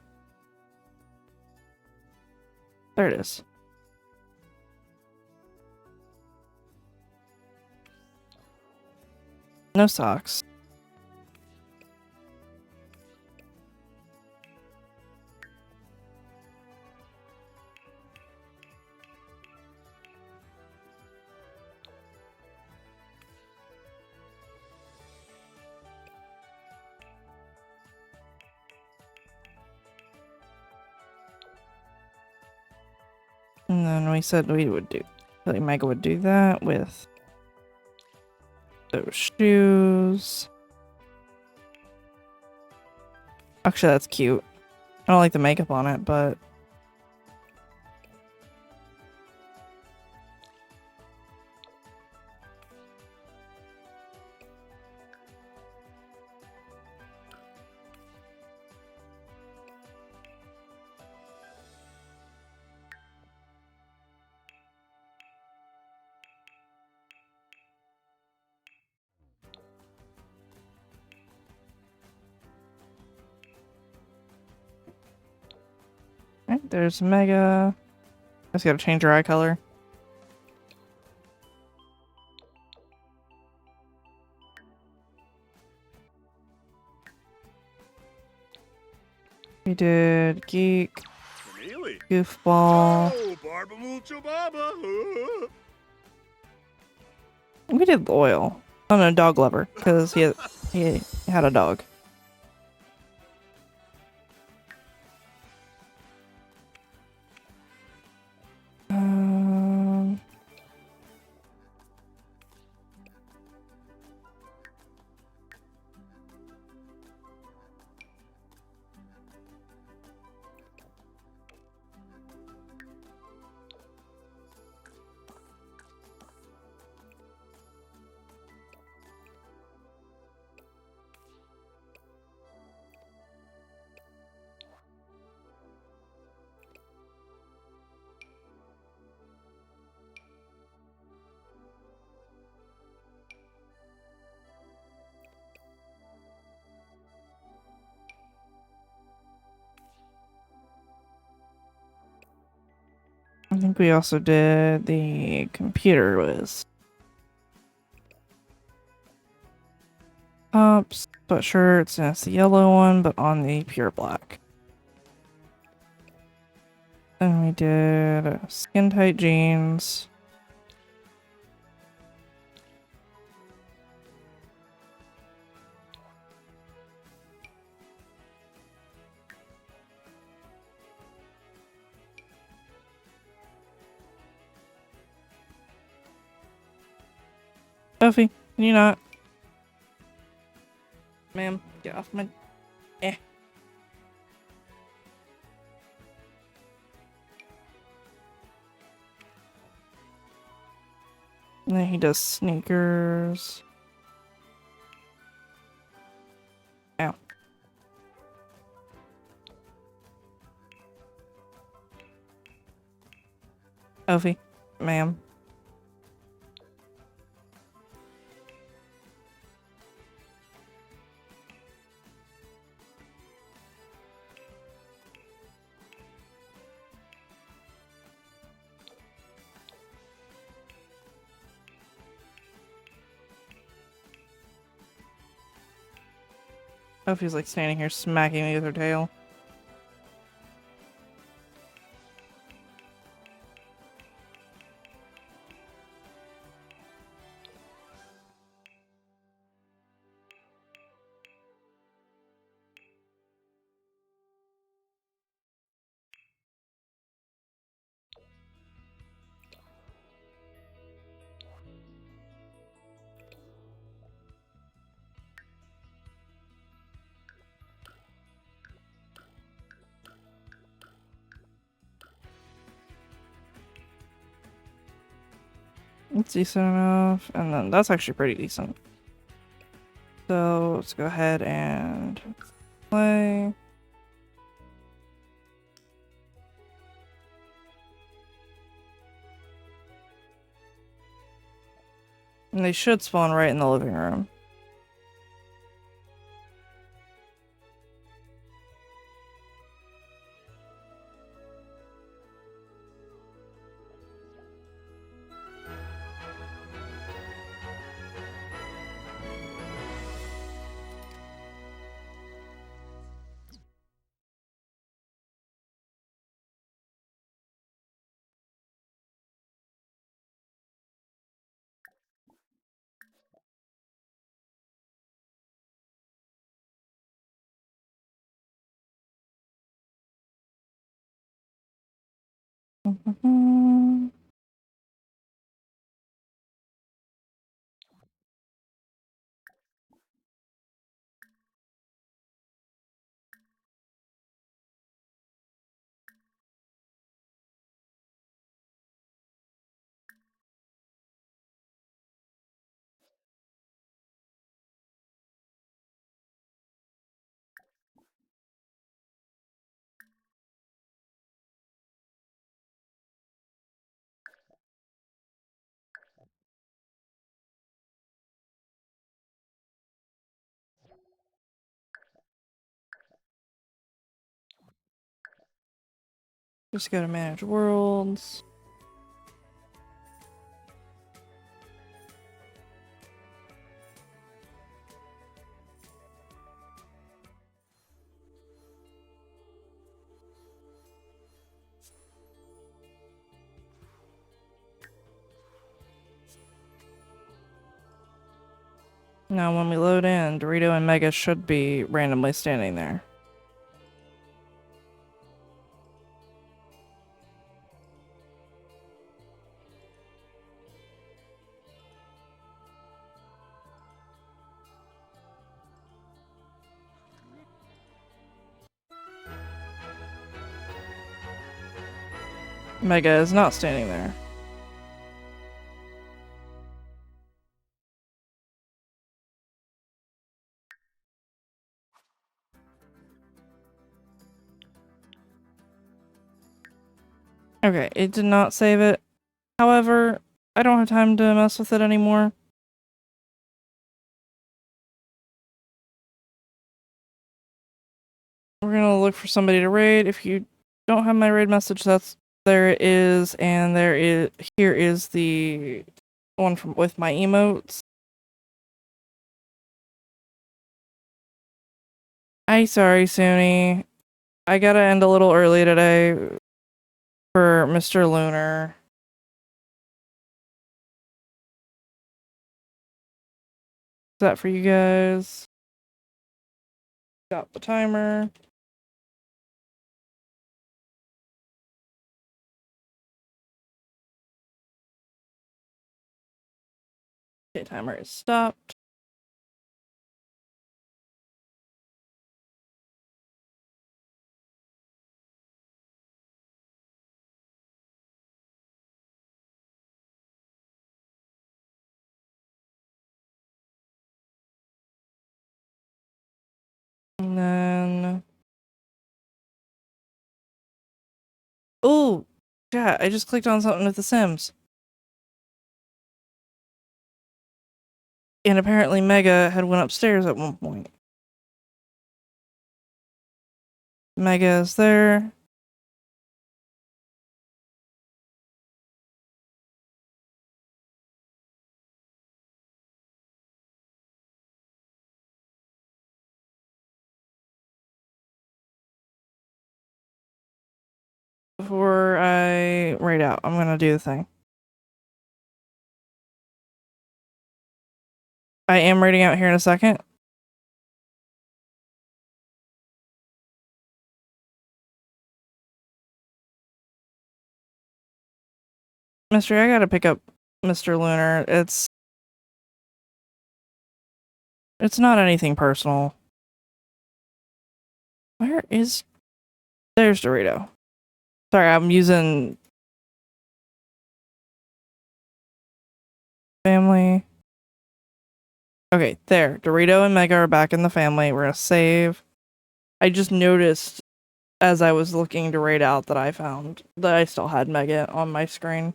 There it is. No socks. And then we said we would do, like Mega would do that with those shoes. Actually, that's cute. I don't like the makeup on it, but right, there's Mega. Just gotta change her eye color. We did Geek, Keneally. Goofball. Oh, Barba Mucho Baba. We did Loyal. Oh no, Dog Lover, because he had a dog. Um, I think we also did the computer was tops, sweatshirts, and it's the yellow one, but on the pure black. Then we did skin tight jeans. Sophie, can you not? Ma'am, get off my... Eh. And then he does sneakers. Ow. Sophie, ma'am. Sophie's like standing here smacking me with her tail. It's decent enough, and then that's actually pretty decent. So let's go ahead and play. And they should spawn right in the living room. Just go to manage worlds. Now when we load in, Dorito and Mega should be randomly standing there. Mega is not standing there. Okay, it did not save it. However, I don't have time to mess with it anymore. We're gonna look for somebody to raid. If you don't have my raid message, there it is, and here is the one from with my emotes. Sorry, Suni. I gotta end a little early today for Mr. Lunar. Is that for you guys? Got the timer. Okay, timer is stopped. And then... Oh! Yeah, I just clicked on something with the Sims. And apparently Mega had went upstairs at one point. Mega is there. Before I raid out, I'm gonna do the thing. I am raiding out here in a second. Mystery, I gotta pick up Mr. Lunar. It's not anything personal. Where is... There's Dorito. Sorry, I'm using... Family. Okay, there. Dorito and Mega are back in the family. We're gonna save. I just noticed as I was looking to raid out that I found that I still had Mega on my screen.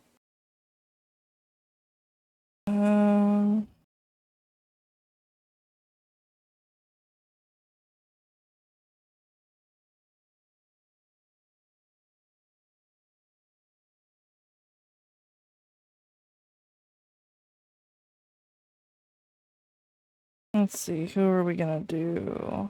Let's see, who are we gonna do?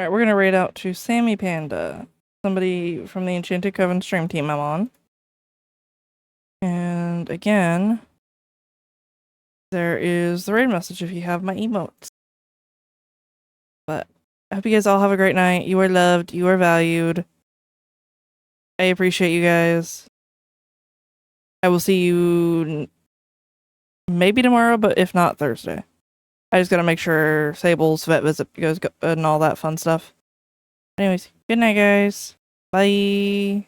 Alright, we're gonna raid out to Sammy Panda. Somebody from the Enchanted Coven stream team I'm on. And again, there is the raid message if you have my emotes. But I hope you guys all have a great night. You are loved. You are valued. I appreciate you guys. I will see you maybe tomorrow, but if not, Thursday. I just gotta make sure Sable's vet visit goes and all that fun stuff. Anyways, good night, guys. Bye.